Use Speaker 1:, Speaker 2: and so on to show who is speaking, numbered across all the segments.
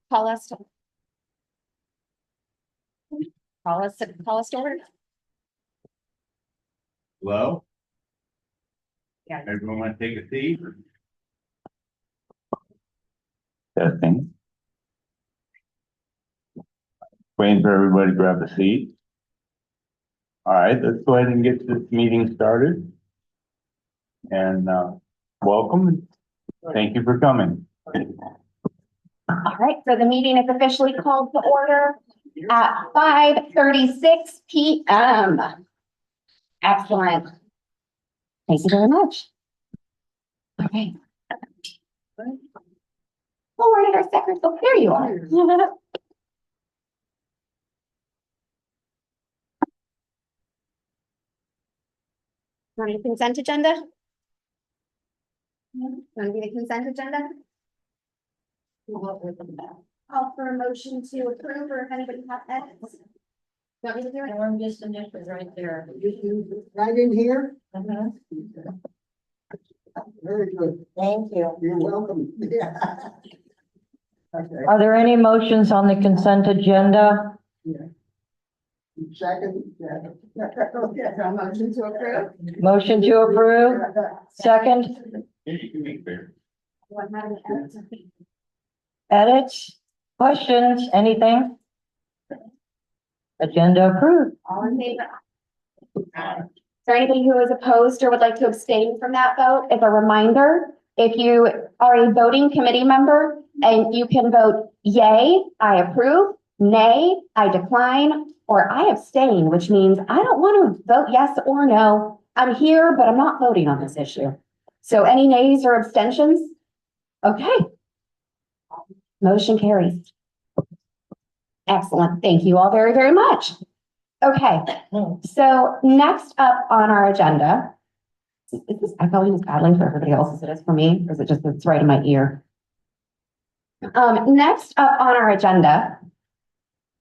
Speaker 1: call us to order.
Speaker 2: Hello?
Speaker 1: Yeah.
Speaker 2: Everyone want to take a seat?
Speaker 3: Testing. Waiting for everybody to grab a seat. All right, let's go ahead and get this meeting started. And welcome. Thank you for coming.
Speaker 1: All right, so the meeting is officially called to order at 5:36 p.m. Excellent. Thank you very much. Okay. Oh, where did our secretary? Oh, there you are. Want the consent agenda? Want to be the consent agenda? Call for a motion to approve, or if anybody has edits. Want me to do it?
Speaker 4: Norm just initials right there.
Speaker 5: Right in here?
Speaker 4: Uh-huh.
Speaker 5: Very good.
Speaker 4: Thank you.
Speaker 5: You're welcome. Yeah. Okay.
Speaker 4: Are there any motions on the consent agenda?
Speaker 5: Second. Yeah.
Speaker 1: Motion to approve.
Speaker 4: Motion to approve, second,
Speaker 2: You can make fair.
Speaker 1: One having edits.
Speaker 4: edits, questions, anything? Agenda approved.
Speaker 1: All in favor? Is there anybody who is opposed or would like to abstain from that vote? As a reminder, if you are a voting committee member and you can vote yay, I approve, nay, I decline, or I abstain, which means I don't want to vote yes or no. I'm here, but I'm not voting on this issue. So any nays or abstentions? Okay. Motion carries. Excellent. Thank you all very, very much. Okay, so next up on our agenda, is this echoing as badly for everybody else as it is for me, or is it just it's right in my ear? Next up on our agenda,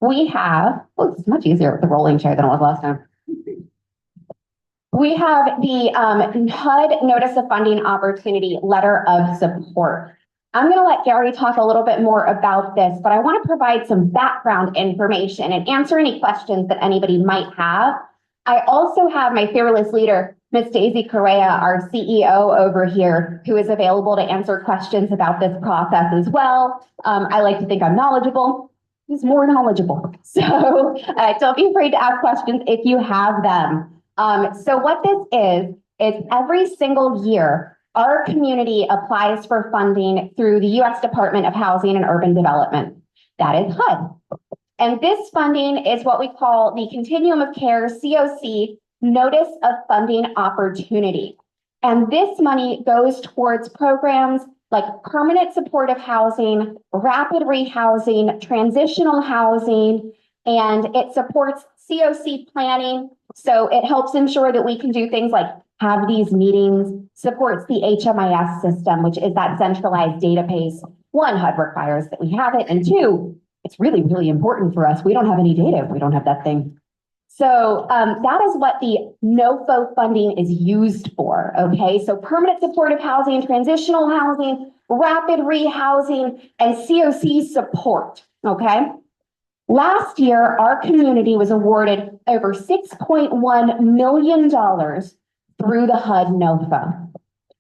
Speaker 1: we have, oh, it's much easier with the rolling chair than it was last time. We have the HUD Notice of Funding Opportunity Letter of Support. I'm going to let Gary talk a little bit more about this, but I want to provide some background information and answer any questions that anybody might have. I also have my fearless leader, Ms. Daisy Correa, our CEO over here, who is available to answer questions about this process as well. I like to think I'm knowledgeable. He's more knowledgeable. So don't be afraid to ask questions if you have them. So what this is every single year, our community applies for funding through the U.S. Department of Housing and Urban Development. That is HUD. And this funding is what we call the Continuum of Care, CoC, Notice of Funding Opportunity. And this money goes towards programs like permanent supportive housing, rapid rehousing, transitional housing, and it supports CoC planning. So it helps ensure that we can do things like have these meetings, supports the HMIS system, which is that centralized database. One, HUD requires that we have it, and two, it's really, really important for us. We don't have any data if we don't have that thing. So that is what the NOFO funding is used for, okay? So permanent supportive housing, transitional housing, rapid rehousing, and CoC support, okay? Last year, our community was awarded over $6.1 million through the HUD NOFO,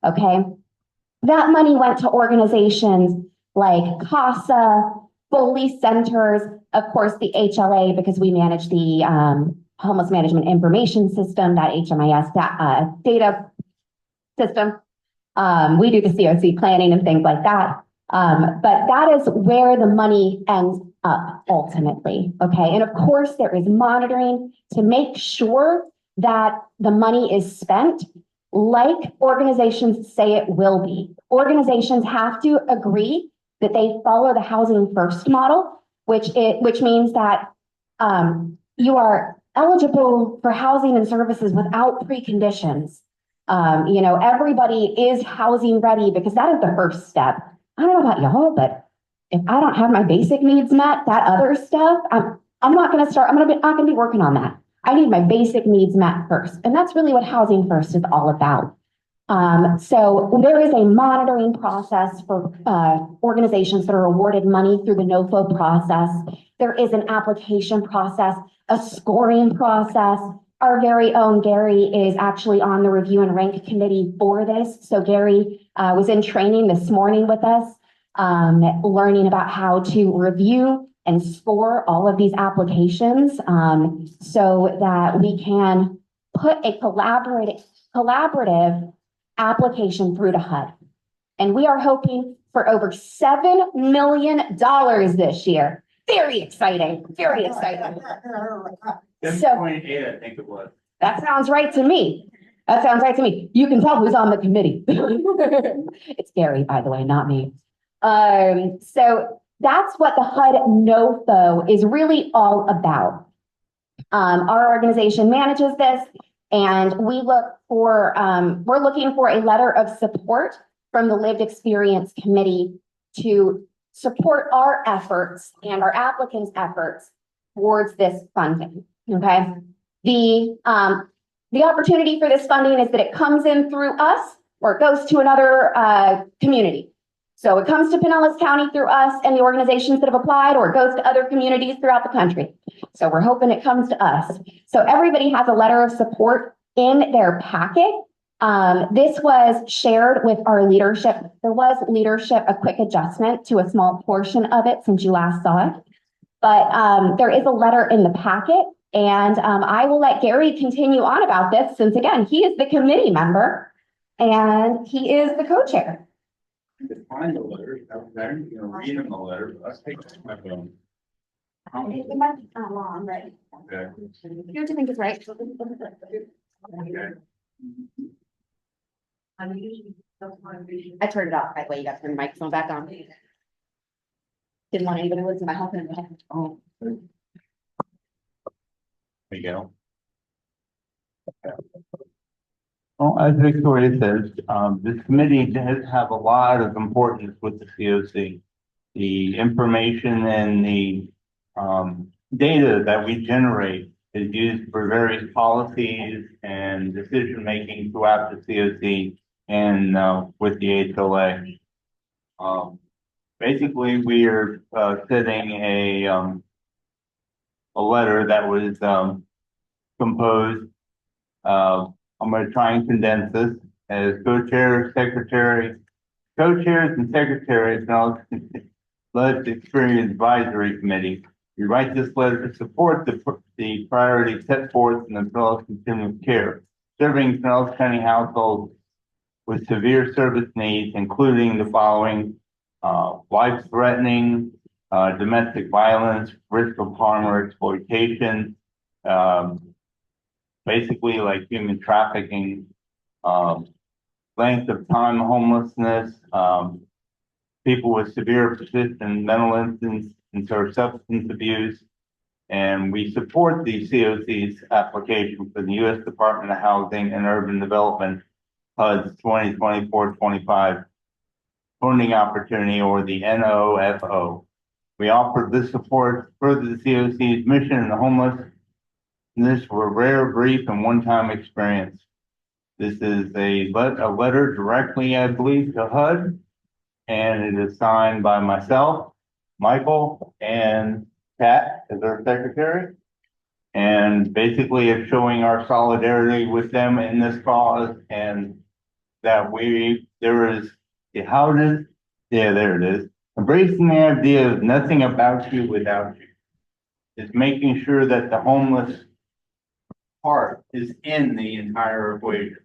Speaker 1: okay? That money went to organizations like CASA, Foley Centers, of course, the HLA, because we manage the Homeless Management Information System, that HMIS data system. We do the CoC planning and things like that. But that is where the money ends up ultimately, okay? And of course, there is monitoring to make sure that the money is spent like organizations say it will be. Organizations have to agree that they follow the housing first model, which means that you are eligible for housing and services without preconditions. Everybody is housing ready because that is the first step. I don't know about y'all, but if I don't have my basic needs met, that other stuff, I'm not going to start. I'm not going to be working on that. I need my basic needs met first. And that's really what housing first is all about. So there is a monitoring process for organizations that are awarded money through the NOFO process. There is an application process, a scoring process. Our very own Gary is actually on the review and rank committee for this. So Gary was in training this morning with us, learning about how to review and score all of these applications so that we can put a collaborative application through to HUD. And we are hoping for over $7 million this year. Very exciting, very exciting. So
Speaker 2: 7.8, I think it was.
Speaker 1: that sounds right to me. That sounds right to me. You can tell who's on the committee. It's Gary, by the way, not me. So that's what the HUD NOFO is really all about. Our organization manages this, and we're looking for a letter of support from the Lived Experience Committee to support our efforts and our applicants' efforts towards this funding, okay? The opportunity for this funding is that it comes in through us or it goes to another community. So it comes to Pinellas County through us and the organizations that have applied, or it goes to other communities throughout the country. So we're hoping it comes to us. So everybody has a letter of support in their packet. This was shared with our leadership. There was leadership, a quick adjustment to a small portion of it since you last saw it. But there is a letter in the packet, and I will let Gary continue on about this since, again, he is the committee member and he is the co-chair.
Speaker 2: I could find the letter. I was actually gonna read him the letter, but let's take my phone.
Speaker 1: It might be long, right?
Speaker 2: Okay.
Speaker 1: You do think it's right?
Speaker 2: Okay.
Speaker 1: I turned it off, by the way, you got to turn the microphone back on. Didn't want anybody to listen to my whole thing.
Speaker 2: Oh. There you go.
Speaker 3: Well, as Victoria says, this committee does have a lot of importance with the COC. The information and the data that we generate is used for various policies and decision-making throughout the COC and with the HOA. Basically, we are sending a letter that was composed. I'm going to try and condense this as co-chair, secretary, co-chairs and secretaries of the Lived Experience Advisory Committee. We write this letter to support the priorities set forth in the Pinellas Continuum Care, serving Pinellas County households with severe service needs, including the following: life-threatening, domestic violence, risk of harm or exploitation, basically like human trafficking, length of time homelessness, people with severe persistent mental instance and substance abuse. And we support the COC's application for the U.S. Department of Housing and Urban Development, HUD's 2024-25 funding opportunity, or the NOFO. We offer this support to further the COC's mission in the homeless. This were rare, brief, and one-time experience. This is a letter directly, I believe, to HUD, and it is signed by myself, Michael, and Pat as our secretary. And basically it's showing our solidarity with them in this cause, and that there is embracing the idea of nothing about you without you. It's making sure that the homeless part is in the entire equation.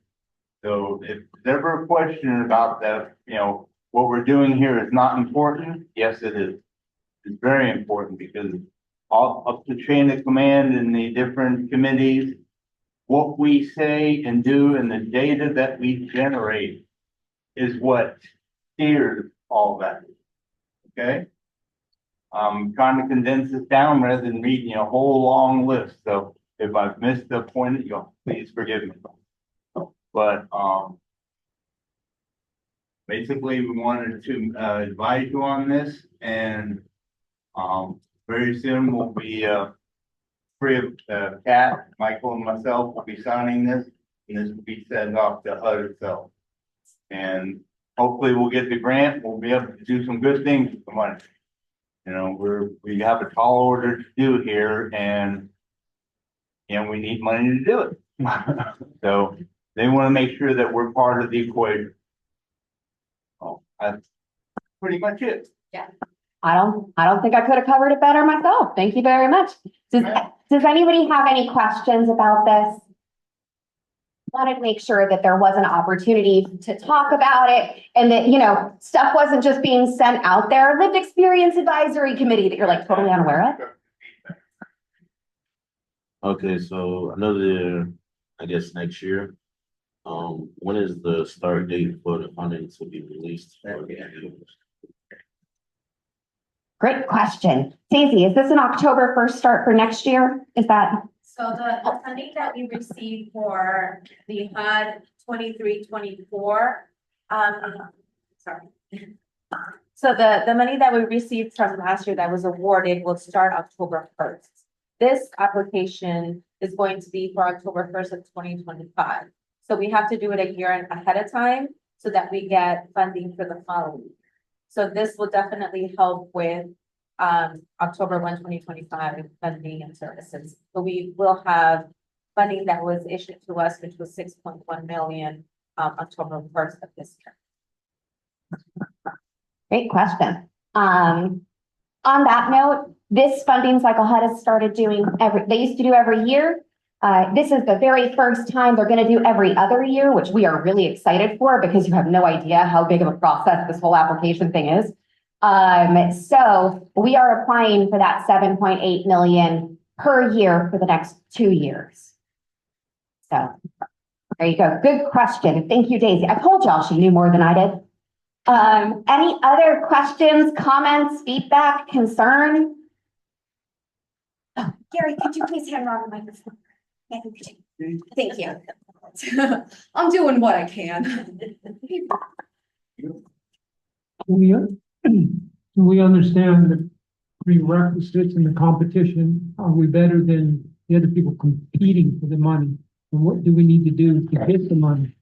Speaker 3: So if there's ever a question about that, what we're doing here is not important, yes, it is. It's very important, because all up the chain of command in the different committees, what we say and do and the data that we generate is what steers all that. Okay? I'm trying to condense this down rather than reading a whole long list. So if I've missed a point, please forgive me. But basically, we wanted to advise you on this, and very soon we'll be free of Kat, Michael, and myself will be signing this, and this will be sent off to HUD itself. And hopefully we'll get the grant, we'll be able to do some good things with the money. You know, we have a tall order to do here and we need money to do it. So they want to make sure that we're part of the equation. Oh, that's pretty much it.
Speaker 1: I don't think I could have covered it better myself. Thank you very much. Does anybody have any questions about this? Wanted to make sure that there was an opportunity to talk about it and that, you know, stuff wasn't just being sent out there. Lived Experience Advisory Committee that you're like totally unaware of.
Speaker 6: Okay, so another, I guess, next year. When is the start date for the funding to be released?
Speaker 1: Great question. Daisy, is this an October 1st start for next year? Is that?
Speaker 7: So the funding that we received for the HUD 23-24, sorry. So the money that we received from last year that was awarded will start October 1st. This application is going to be for October 1st of 2025. So we have to do it a year ahead of time so that we get funding for the following year. So this will definitely help with October 1, 2025 funding and services. So we will have funding that was issued to us, which was 6.1 million, October 1st of this year.
Speaker 1: Great question. On that note, this funding cycle HUD has started doing they used to do every year. This is the very first time they're going to do every other year, which we are really excited for because you have no idea how big of a process this whole application thing is. So we are applying for that 7.8 million per year for the next 2 years. So there you go. Good question. Thank you, Daisy. I told y'all she knew more than I did. Any other questions, comments, feedback, concern? Oh, Gary, could you please hand around the microphone? Thank you. I'm doing what I can.
Speaker 8: We understand the prerequisites and the competition. Are we better than the other people competing for the money? And what do we need to do to get the money?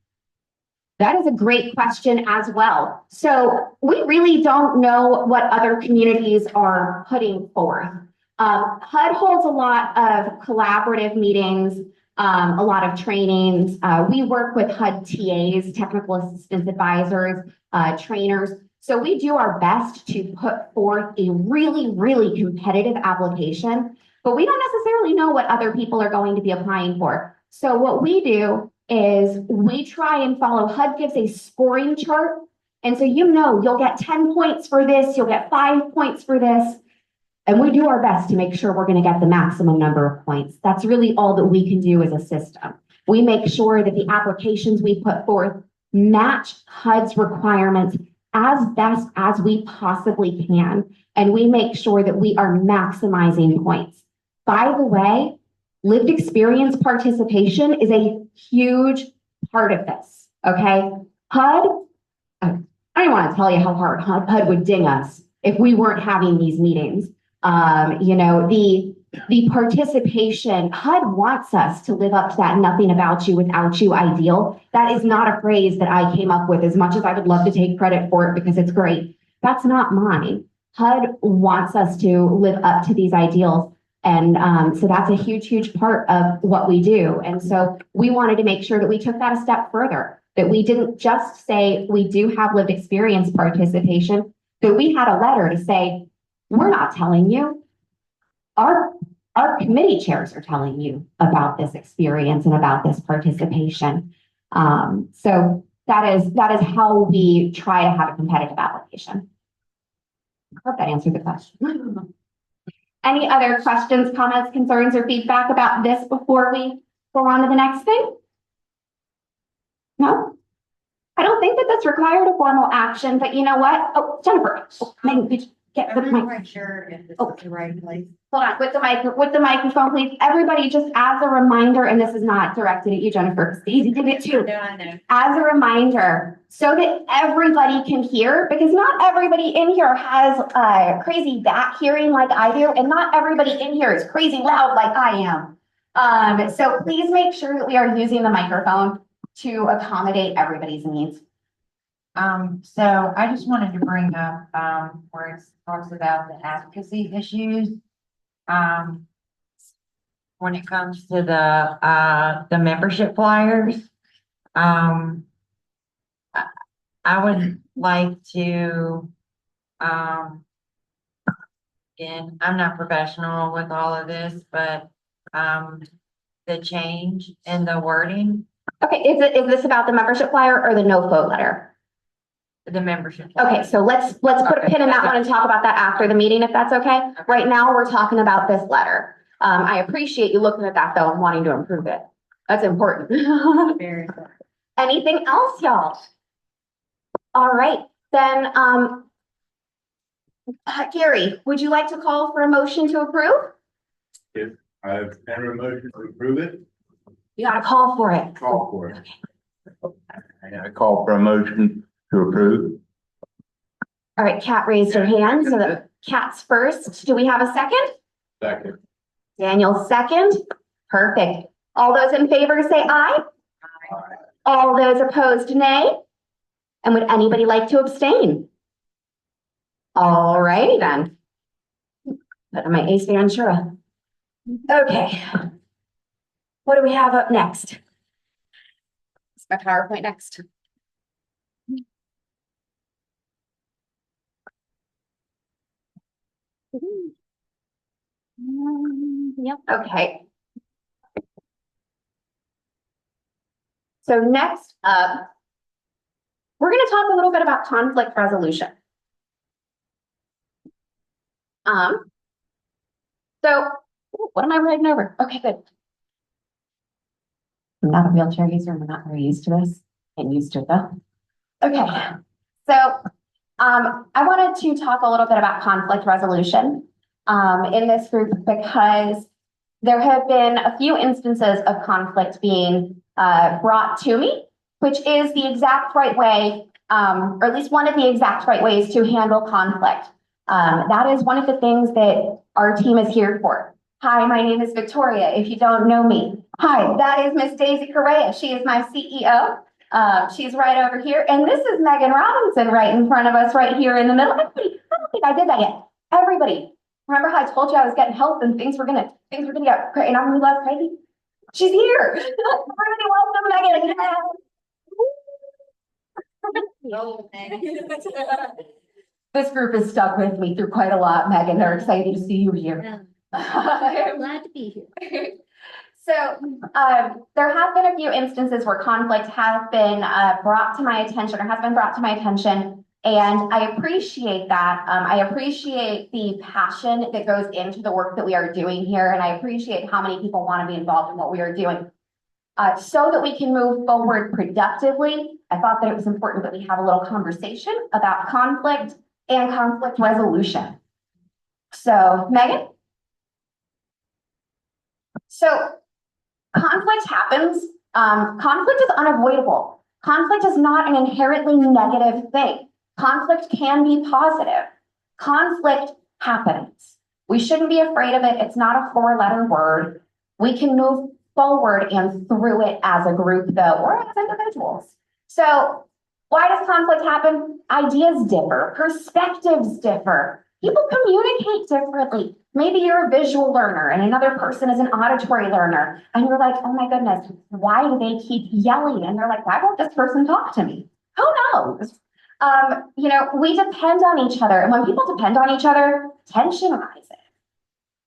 Speaker 1: That is a great question as well. So we really don't know what other communities are putting forth. HUD holds a lot of collaborative meetings, a lot of trainings. We work with HUD TAs, technical assistance advisors, trainers. So we do our best to put forth a really, really competitive application, but we don't necessarily know what other people are going to be applying for. So what we do is we try and follow, HUD gives a scoring chart. And so, you know, you'll get 10 points for this, you'll get 5 points for this. And we do our best to make sure we're going to get the maximum number of points. That's really all that we can do as a system. We make sure that the applications we put forth match HUD's requirements as best as we possibly can. And we make sure that we are maximizing points. By the way, lived experience participation is a huge part of this, okay? HUD, I don't want to tell you how hard HUD would ding us if we weren't having these meetings. You know, the participation, HUD wants us to live up to that nothing about you without you ideal. That is not a phrase that I came up with, as much as I would love to take credit for it because it's great. That's not mine. HUD wants us to live up to these ideals. And so that's a huge, huge part of what we do. And so we wanted to make sure that we took that a step further, that we didn't just say we do have lived experience participation, that we had a letter to say, we're not telling you. Our committee chairs are telling you about this experience and about this participation. So that is how we try to have a competitive application. I hope that answered the question. Any other questions, comments, concerns, or feedback about this before we go on to the next thing? No? I don't think that this required a formal action, but you know what? Oh, Jennifer, Megan, could you get the mic?
Speaker 9: I'm not quite sure if this is the right place.
Speaker 1: Hold on, with the microphone, please. Everybody, just as a reminder, and this is not directed at you, Jennifer, Daisy did it too.
Speaker 9: No, I know.
Speaker 1: As a reminder, so that everybody can hear, because not everybody in here has crazy back hearing like I do, and not everybody in here is crazy loud like I am. So please make sure that we are using the microphone to accommodate everybody's needs.
Speaker 9: So I just wanted to bring up, where it talks about the advocacy issues. When it comes to the membership flyers, I would like to, again, I'm not professional with all of this, but, the change in the wording,
Speaker 1: Okay, is this about the membership flyer or the no vote letter?
Speaker 9: the membership.
Speaker 1: Okay, so let's put a pin in that one and talk about that after the meeting, if that's okay. Right now, we're talking about this letter. I appreciate you looking at that though and wanting to improve it. That's important.
Speaker 9: Very good.
Speaker 1: Anything else, y'all? All right, then, Gary, would you like to call for a motion to approve?
Speaker 2: I've entered a motion to approve it.
Speaker 1: You gotta call for it.
Speaker 2: Call for it.
Speaker 3: I call for a motion to approve.
Speaker 1: All right, Kat raised her hand, so the Kat's first. Do we have a second?
Speaker 2: Second.
Speaker 1: Daniel second. Perfect. All those in favor say aye. All those opposed, nay. And would anybody like to abstain? All righty then. Put on my ace Ventura. Okay. What do we have up next? It's my PowerPoint next. Yep, okay. So next up, we're going to talk a little bit about conflict resolution. So what am I writing over? Okay, good. I'm not a wheelchair user. I'm not very used to this. I'm used to it though. Okay, so I wanted to talk a little bit about conflict resolution in this group because there have been a few instances of conflict being brought to me, which is the exact right way, or at least one of the exact right ways to handle conflict. That is one of the things that our team is here for. Hi, my name is Victoria, if you don't know me. Hi, that is Miss Daisy Correa. She is my CEO. She's right over here. And this is Megan Robinson right in front of us right here in the middle. Everybody, I don't think I did that yet. Everybody, remember how I told you I was getting help and things were gonna get crazy and I'm gonna be less crazy? She's here. Everybody welcome Megan. This group has stuck with me through quite a lot, Megan. They're excited to see you here.
Speaker 10: I'm glad to be here.
Speaker 1: So there have been a few instances where conflict has been brought to my attention or has been brought to my attention, and I appreciate that. I appreciate the passion that goes into the work that we are doing here, and I appreciate how many people want to be involved in what we are doing. So that we can move forward productively, I thought that it was important that we have a little conversation about conflict and conflict resolution. So, Megan? So, conflict happens. Conflict is unavoidable. Conflict is not an inherently negative thing. Conflict can be positive. Conflict happens. We shouldn't be afraid of it. It's not a four-letter word. We can move forward and through it as a group, though, or as individuals. So, why does conflict happen? Ideas differ, perspectives differ. People communicate differently. Maybe you're a visual learner and another person is an auditory learner. And you're like, oh my goodness, why do they keep yelling? And they're like, why won't this person talk to me? Who knows? We depend on each other. And when people depend on each other, tension rises.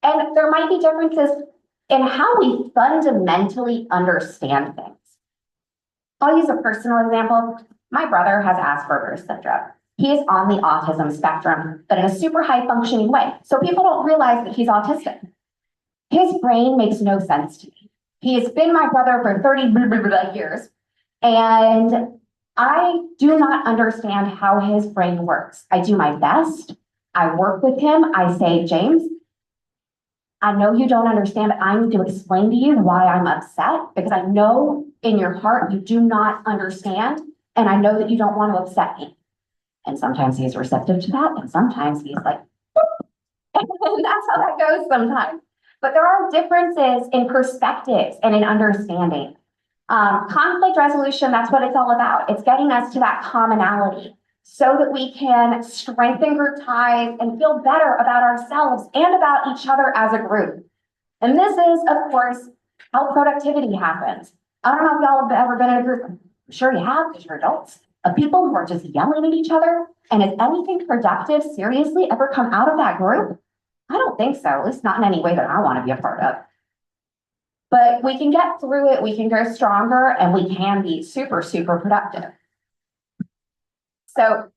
Speaker 1: And there might be differences in how we fundamentally understand things. I'll use a personal example. My brother has Asperger's syndrome. He is on the autism spectrum, but in a super high functioning way. So people don't realize that he's autistic. His brain makes no sense to me. He has been my brother for 30 years, and I do not understand how his brain works. I do my best. I work with him. I say, James, I know you don't understand, but I need to explain to you why I'm upset, because I know in your heart you do not understand, and I know that you don't want to upset me. And sometimes he's receptive to that, and sometimes he's like, and that's how that goes sometimes. But there are differences in perspectives and in understanding. Conflict resolution, that's what it's all about. It's getting us to that commonality so that we can strengthen group ties and feel better about ourselves and about each other as a group. And this is, of course, how productivity happens. I don't know if y'all have ever been in a group, I'm sure you have because you're adults, of people who are just yelling at each other. And has anything productive seriously ever come out of that group? I don't think so, at least not in any way that I want to be a part of. But we can get through it, we can grow stronger, and we can be super, super productive. So,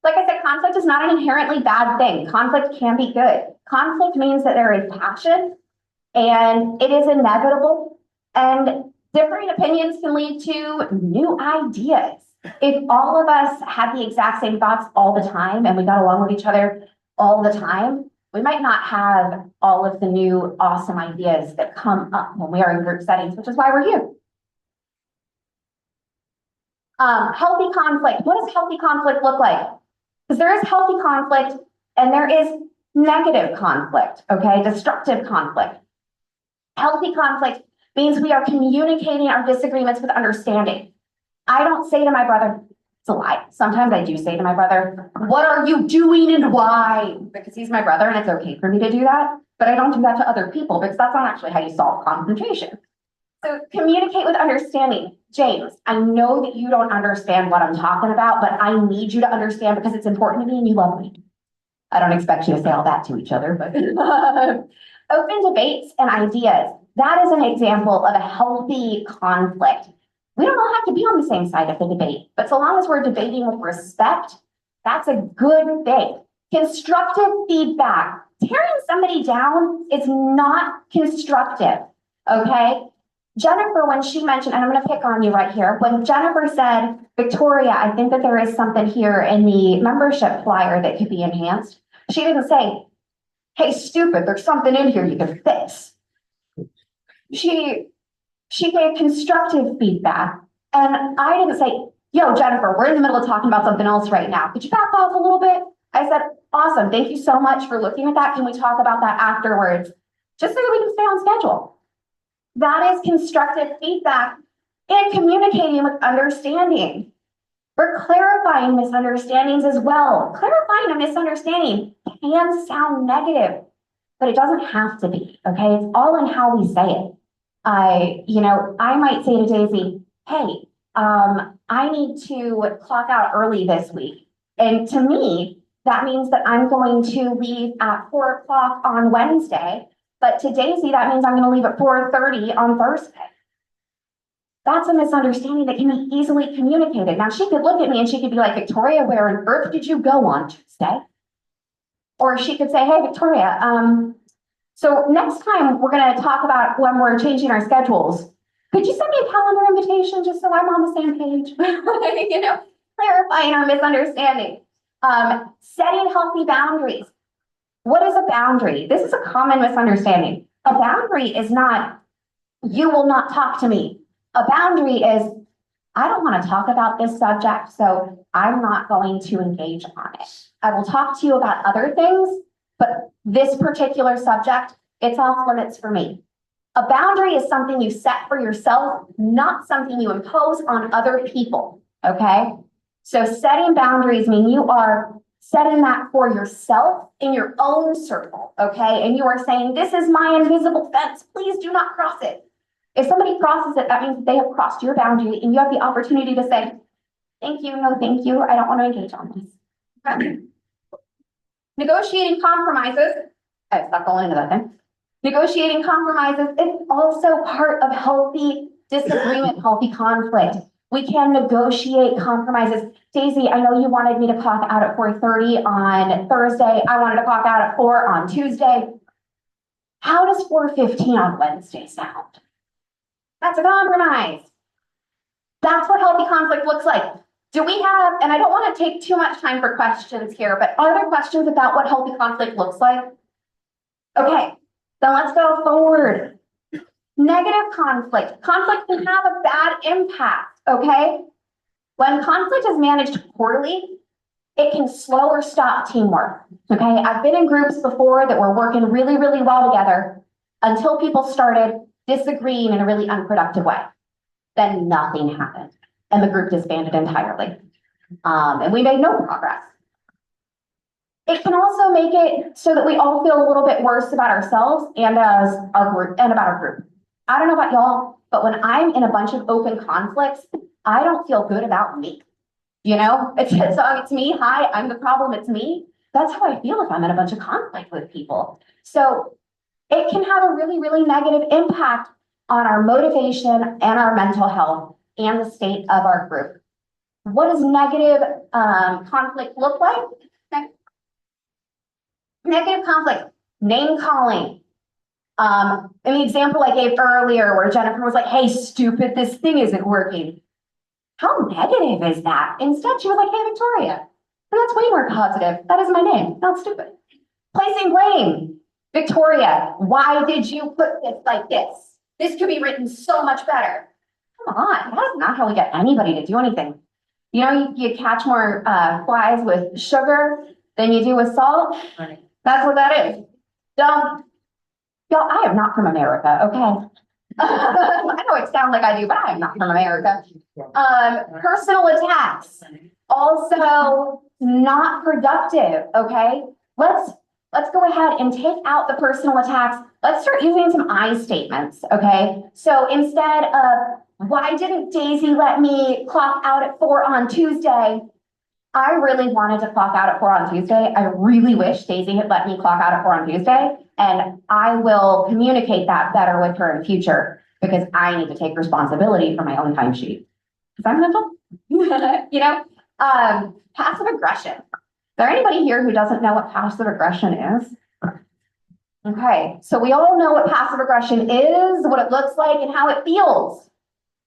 Speaker 1: like I said, conflict is not an inherently bad thing. Conflict can be good. Conflict means that there is passion, and it is inevitable, and differing opinions can lead to new ideas. If all of us had the exact same thoughts all the time, and we got along with each other all the time, we might not have all of the new awesome ideas that come up when we are in group settings, which is why we're here. Healthy conflict. What does healthy conflict look like? Because there is healthy conflict and there is negative conflict, okay? Destructive conflict. Healthy conflict means we are communicating our disagreements with understanding. I don't say to my brother, it's a lie. Sometimes I do say to my brother, what are you doing and why? Because he's my brother and it's okay for me to do that. But I don't do that to other people because that's not actually how you solve confrontation. So communicate with understanding. James, I know that you don't understand what I'm talking about, but I need you to understand because it's important to me and you love me. I don't expect you to say all that to each other, but open debates and ideas. That is an example of a healthy conflict. We don't all have to be on the same side of the debate, but so long as we're debating with respect, that's a good thing. Constructive feedback. Tearing somebody down is not constructive, okay? Jennifer, when she mentioned, and I'm going to pick on you right here, when Jennifer said, Victoria, I think that there is something here in the membership flyer that could be enhanced. She didn't say, hey, stupid, there's something in here you can fix. She gave constructive feedback, and I didn't say, yo, Jennifer, we're in the middle of talking about something else right now. Could you back off a little bit? I said, awesome, thank you so much for looking at that. Can we talk about that afterwards? Just so that we can stay on schedule. That is constructive feedback and communicating with understanding. We're clarifying misunderstandings as well. Clarifying a misunderstanding can sound negative, but it doesn't have to be, okay? It's all in how we say it. I might say to Daisy, hey, I need to clock out early this week. And to me, that means that I'm going to leave at 4 o'clock on Wednesday. But to Daisy, that means I'm going to leave at 4:30 on Thursday. That's a misunderstanding that can be easily communicated. Now, she could look at me and she could be like, Victoria, where on earth did you go on Tuesday? Or she could say, hey, Victoria, so next time we're going to talk about when we're changing our schedules. Could you send me a calendar invitation just so I'm on the same page? Clarifying our misunderstanding. Setting healthy boundaries. What is a boundary? This is a common misunderstanding. A boundary is not, you will not talk to me. A boundary is, I don't want to talk about this subject, so I'm not going to engage on it. I will talk to you about other things, but this particular subject, it's off limits for me. A boundary is something you set for yourself, not something you impose on other people, okay? So setting boundaries mean you are setting that for yourself in your own circle, okay? And you are saying, this is my invisible fence, please do not cross it. If somebody crosses it, that means they have crossed your boundary and you have the opportunity to say, thank you, no thank you, I don't want to engage on this. Okay. Negotiating compromises, I stop going into that thing. Negotiating compromises is also part of healthy disagreement, healthy conflict. We can negotiate compromises. Daisy, I know you wanted me to clock out at 4:30 on Thursday. I wanted to clock out at 4 on Tuesday. How does 4:15 on Wednesday sound? That's a compromise. That's what healthy conflict looks like. Do we have, and I don't want to take too much time for questions here, but are there questions about what healthy conflict looks like? Okay, then let's go forward. Negative conflict. Conflict can have a bad impact, okay? When conflict is managed poorly, it can slow or stop teamwork, okay? I've been in groups before that were working really, really well together until people started disagreeing in a really unproductive way. then nothing happened and the group disbanded entirely. And we made no progress. It can also make it so that we all feel a little bit worse about ourselves and as our group and about our group. I don't know about y'all, but when I'm in a bunch of open conflicts, I don't feel good about me. You know, it's me. Hi, I'm the problem. It's me. That's how I feel if I'm in a bunch of conflict with people. So it can have a really, really negative impact on our motivation and our mental health and the state of our group. What does negative conflict look like? Negative conflict, name calling. In the example I gave earlier where Jennifer was like, hey, stupid, this thing isn't working. How negative is that? Instead, she was like, hey, Victoria. And that's way more positive. That is my name, not stupid. Placing blame. Victoria, why did you put this like this? This could be written so much better. Come on, that is not how we get anybody to do anything. You know, you catch more flies with sugar than you do with salt. That's what that is. Don't, y'all, I am not from America, okay? I know it sounds like I do, but I am not from America. Personal attacks, also not productive, okay? Let's go ahead and take out the personal attacks. Let's start using some I statements, okay? So instead of, why didn't Daisy let me clock out at 4 on Tuesday? I really wanted to clock out at 4 on Tuesday. I really wish Daisy had let me clock out at 4 on Tuesday. And I will communicate that better with her in future because I need to take responsibility for my own timesheet. Is that mental? You know, passive aggression. Is there anybody here who doesn't know what passive aggression is? Okay, so we all know what passive aggression is, what it looks like, and how it feels.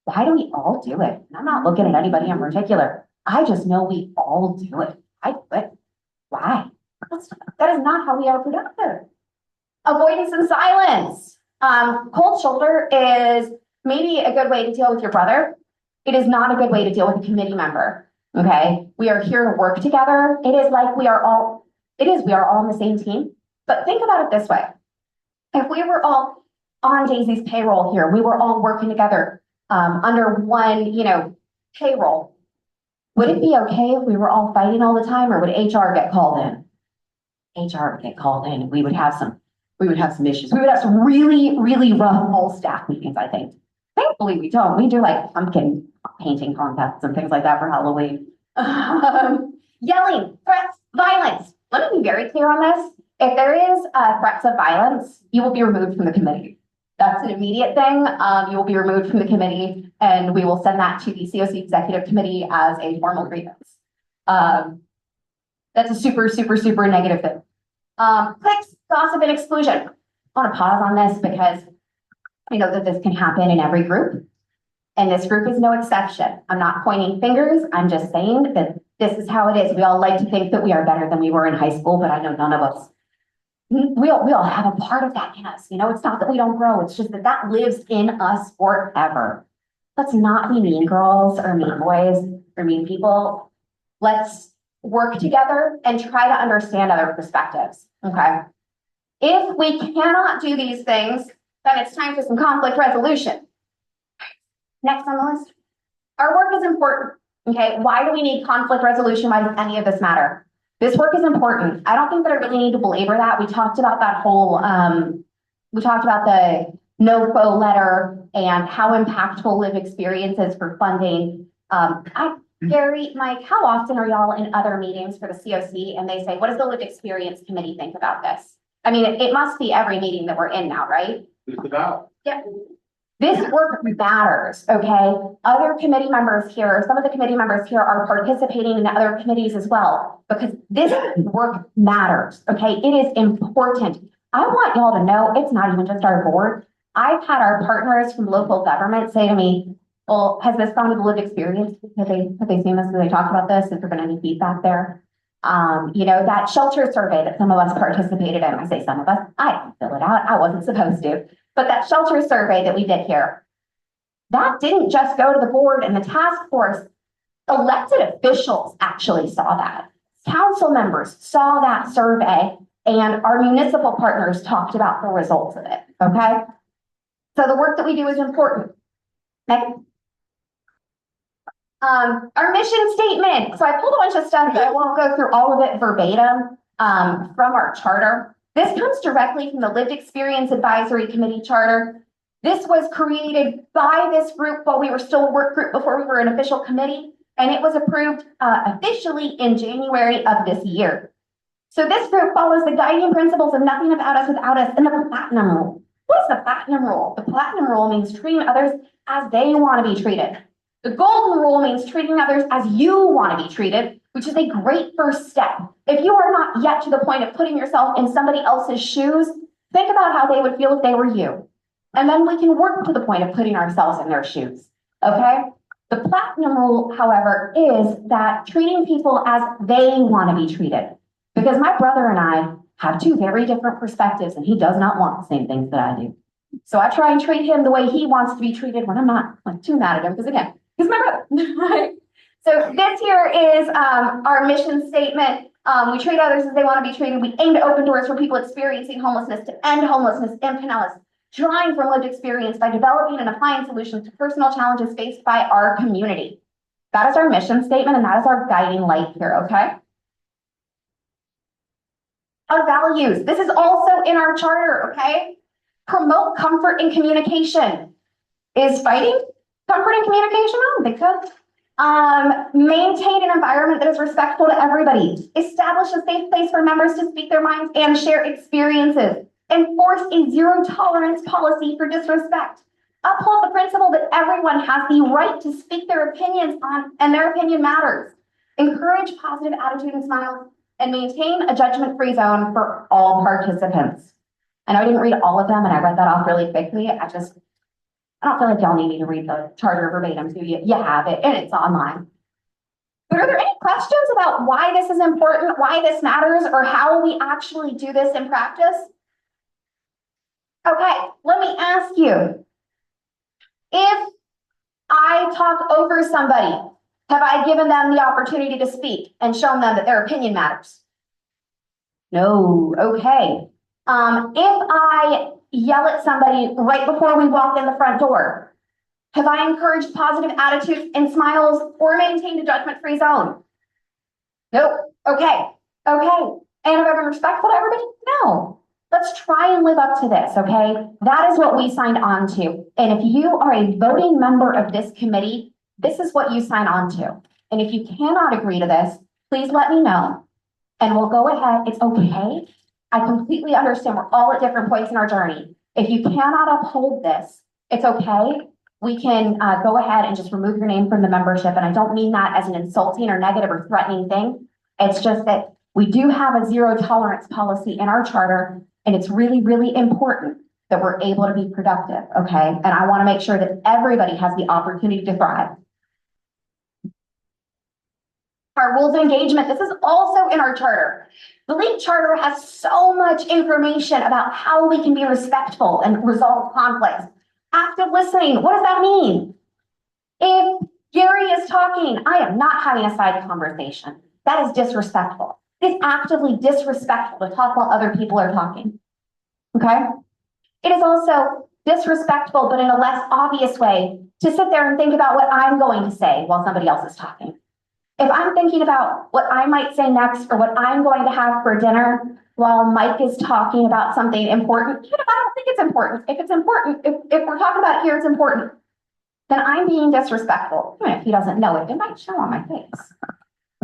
Speaker 1: Why do we all do it? And I'm not looking at anybody in particular. I just know we all do it. I do it. Why? That is not how we are productive. Avoidance and silence. Cold shoulder is maybe a good way to deal with your brother. It is not a good way to deal with a committee member. Okay, we are here to work together. It is like we are all on the same team. But think about it this way. If we were all on Daisy's payroll here, we were all working together under one, payroll. Would it be okay if we were all fighting all the time, or would HR get called in? HR would get called in, and we would have some issues. We would have some really, really rough all staff meetings, I think. Thankfully, we don't. We do like pumpkin painting contests and things like that for Halloween. Yelling, threats, violence. Let me be very clear on this. If there is threats of violence, you will be removed from the committee. That's an immediate thing. You will be removed from the committee, and we will send that to the CoC Executive Committee as a formal grievance. That's a super, super, super negative thing. Clicks, gossip, and exclusion. I want to pause on this because I know that this can happen in every group, and this group is no exception. I'm not pointing fingers. I'm just saying that this is how it is. We all like to think that we are better than we were in high school, but I know none of us. We all have a part of that in us. It's not that we don't grow. It's just that lives in us forever. Let's not be mean girls or mean boys or mean people. Let's work together and try to understand other perspectives, okay? If we cannot do these things, then it's time for some conflict resolution. Next on the list, our work is important, okay? Why do we need conflict resolution? Why does any of this matter? This work is important. I don't think that I really need to belabor that. We talked about that whole, we talked about the no-fo letter and how impactful lived experience is for funding. Gary, Mike, how often are y'all in other meetings for the CoC and they say, what does the lived experience committee think about this? I mean, it must be every meeting that we're in now, right?
Speaker 2: Just about.
Speaker 1: Yeah. This work matters, okay? Other committee members here, some of the committee members here are participating in other committees as well, because this work matters, okay? It is important. I want y'all to know it's not even just our board. I've had our partners from local government say to me, well, has this gone to the lived experience? Have they seen this? Have they talked about this? Is there been any feedback there? That shelter survey that some of us participated in, I say some of us, I didn't fill it out. I wasn't supposed to. But that shelter survey that we did here, that didn't just go to the board and the task force. Elected officials actually saw that. Council members saw that survey, and our municipal partners talked about the results of it, okay? So the work that we do is important. Next. Our mission statement. So I pulled a bunch of stuff, but I won't go through all of it verbatim, from our charter. This comes directly from the Lived Experience Advisory Committee charter. This was created by this group while we were still a work group before we were an official committee, and it was approved officially in January of this year. So this group follows the guiding principles of nothing about us without us and the platinum rule. What's the platinum rule? The platinum rule means treating others as they want to be treated. The golden rule means treating others as you want to be treated, which is a great first step. If you are not yet to the point of putting yourself in somebody else's shoes, think about how they would feel if they were you. And then we can work to the point of putting ourselves in their shoes, okay? The platinum rule, however, is that treating people as they want to be treated. Because my brother and I have two very different perspectives, and he does not want the same things that I do. So I try and treat him the way he wants to be treated when I'm not like too mad at him, because again, he's my brother. So this here is our mission statement. We treat others as they want to be treated. We aim to open doors for people experiencing homelessness, to end homelessness in Pinellas, drawing from lived experience by developing and applying solutions to personal challenges faced by our community. That is our mission statement, and that is our guiding light here, okay? Our values. This is also in our charter, okay? Promote comfort in communication. Is fighting comfort in communication? I don't think so. Maintain an environment that is respectful to everybody. Establish a safe place for members to speak their minds and share experiences. Enforce a zero tolerance policy for disrespect. Uphold the principle that everyone has the right to speak their opinions on, and their opinion matters. Encourage positive attitude and smiles, and maintain a judgment-free zone for all participants. I know I didn't read all of them, and I read that off really quickly. I don't feel like y'all need me to read the charter verbatim, do you? You have it, and it's online. But are there any questions about why this is important, why this matters, or how we actually do this in practice? Okay, let me ask you. If I talk over somebody, have I given them the opportunity to speak and shown them that their opinion matters? No, okay. If I yell at somebody right before we walk in the front door, have I encouraged positive attitudes and smiles or maintained a judgment-free zone? Nope, okay, okay. And have I been respectful to everybody? No. Let's try and live up to this, okay? That is what we signed on to. And if you are a voting member of this committee, this is what you sign on to. And if you cannot agree to this, please let me know. And we'll go ahead. It's okay. I completely understand we're all at different points in our journey. If you cannot uphold this, it's okay. We can go ahead and just remove your name from the membership. And I don't mean that as an insulting or negative or threatening thing. It's just that we do have a zero tolerance policy in our charter. And it's really, really important that we're able to be productive, okay? And I want to make sure that everybody has the opportunity to thrive. Our rules of engagement, this is also in our charter. The LEAC charter has so much information about how we can be respectful and resolve conflicts. Active listening, what does that mean? If Gary is talking, I am not having a side conversation. That is disrespectful. It's actively disrespectful to talk while other people are talking, okay? It is also disrespectful, but in a less obvious way, to sit there and think about what I'm going to say while somebody else is talking. If I'm thinking about what I might say next or what I'm going to have for dinner while Mike is talking about something important, even if I don't think it's important, if it's important, if we're talking about it here, it's important, then I'm being disrespectful. Even if he doesn't know it, it might show on my face.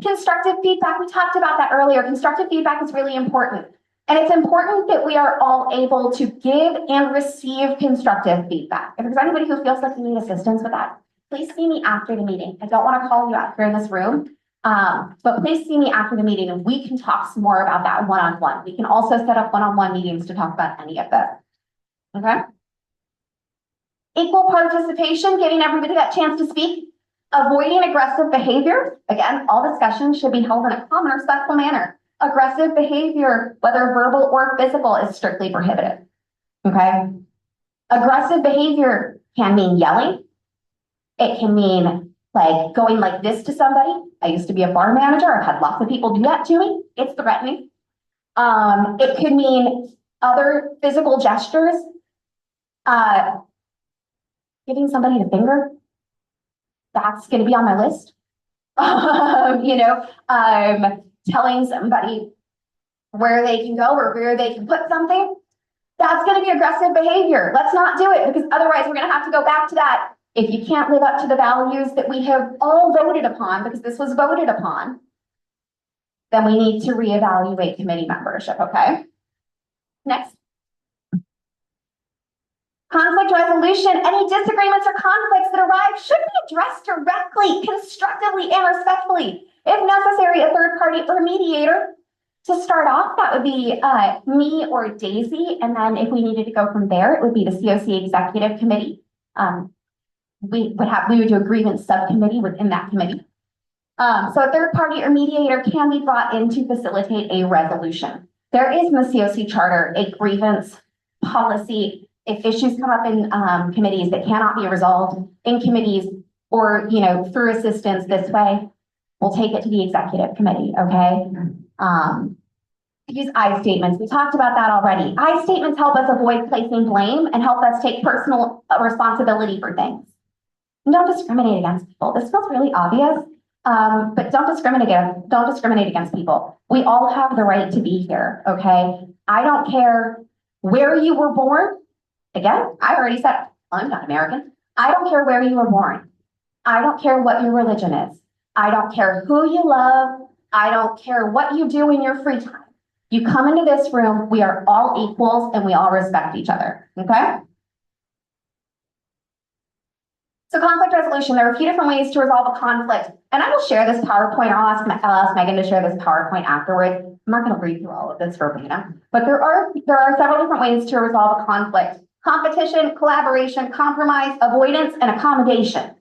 Speaker 1: Constructive feedback, we talked about that earlier. Constructive feedback is really important. And it's important that we are all able to give and receive constructive feedback. If there's anybody who feels like you need assistance with that, please see me after the meeting. I don't want to call you out here in this room, but please see me after the meeting and we can talk some more about that one-on-one. We can also set up one-on-one meetings to talk about any of that. Okay? Equal participation, giving everybody that chance to speak. Avoiding aggressive behavior. Again, all discussions should be held in a calm and respectful manner. Aggressive behavior, whether verbal or physical, is strictly prohibited. Okay? Aggressive behavior can mean yelling. It can mean like going like this to somebody. I used to be a bar manager. I've had lots of people do that to me. It's threatening. It could mean other physical gestures. Giving somebody the finger. That's gonna be on my list. Telling somebody where they can go or where they can put something, that's gonna be aggressive behavior. Let's not do it, because otherwise we're gonna have to go back to that. If you can't live up to the values that we have all voted upon, because this was voted upon, then we need to reevaluate committee membership, okay? Next. Conflict resolution. Any disagreements or conflicts that arise should be addressed directly, constructively, and respectfully. If necessary, a third party or mediator. To start off, that would be me or Daisy, and then if we needed to go from there, it would be the CoC Executive Committee. We would do a grievance subcommittee within that committee. So a third party or mediator can be brought in to facilitate a resolution. There is in the CoC charter a grievance policy. If issues come up in committees that cannot be resolved in committees or, through assistance this way, we'll take it to the executive committee, okay? Use I statements. We talked about that already. I statements help us avoid placing blame and help us take personal responsibility for things. And don't discriminate against people. This feels really obvious, but don't discriminate against people. We all have the right to be here, okay? I don't care where you were born. Again, I already said, I'm not American. I don't care where you were born. I don't care what your religion is. I don't care who you love. I don't care what you do in your free time. You come into this room, we are all equals and we all respect each other, okay? So conflict resolution, there are a few different ways to resolve a conflict. And I will share this PowerPoint. I'll ask Megan to share this PowerPoint afterwards. I'm not going to read through all of this verbatim, but there are several different ways to resolve a conflict. Competition, collaboration, compromise, avoidance, and accommodation.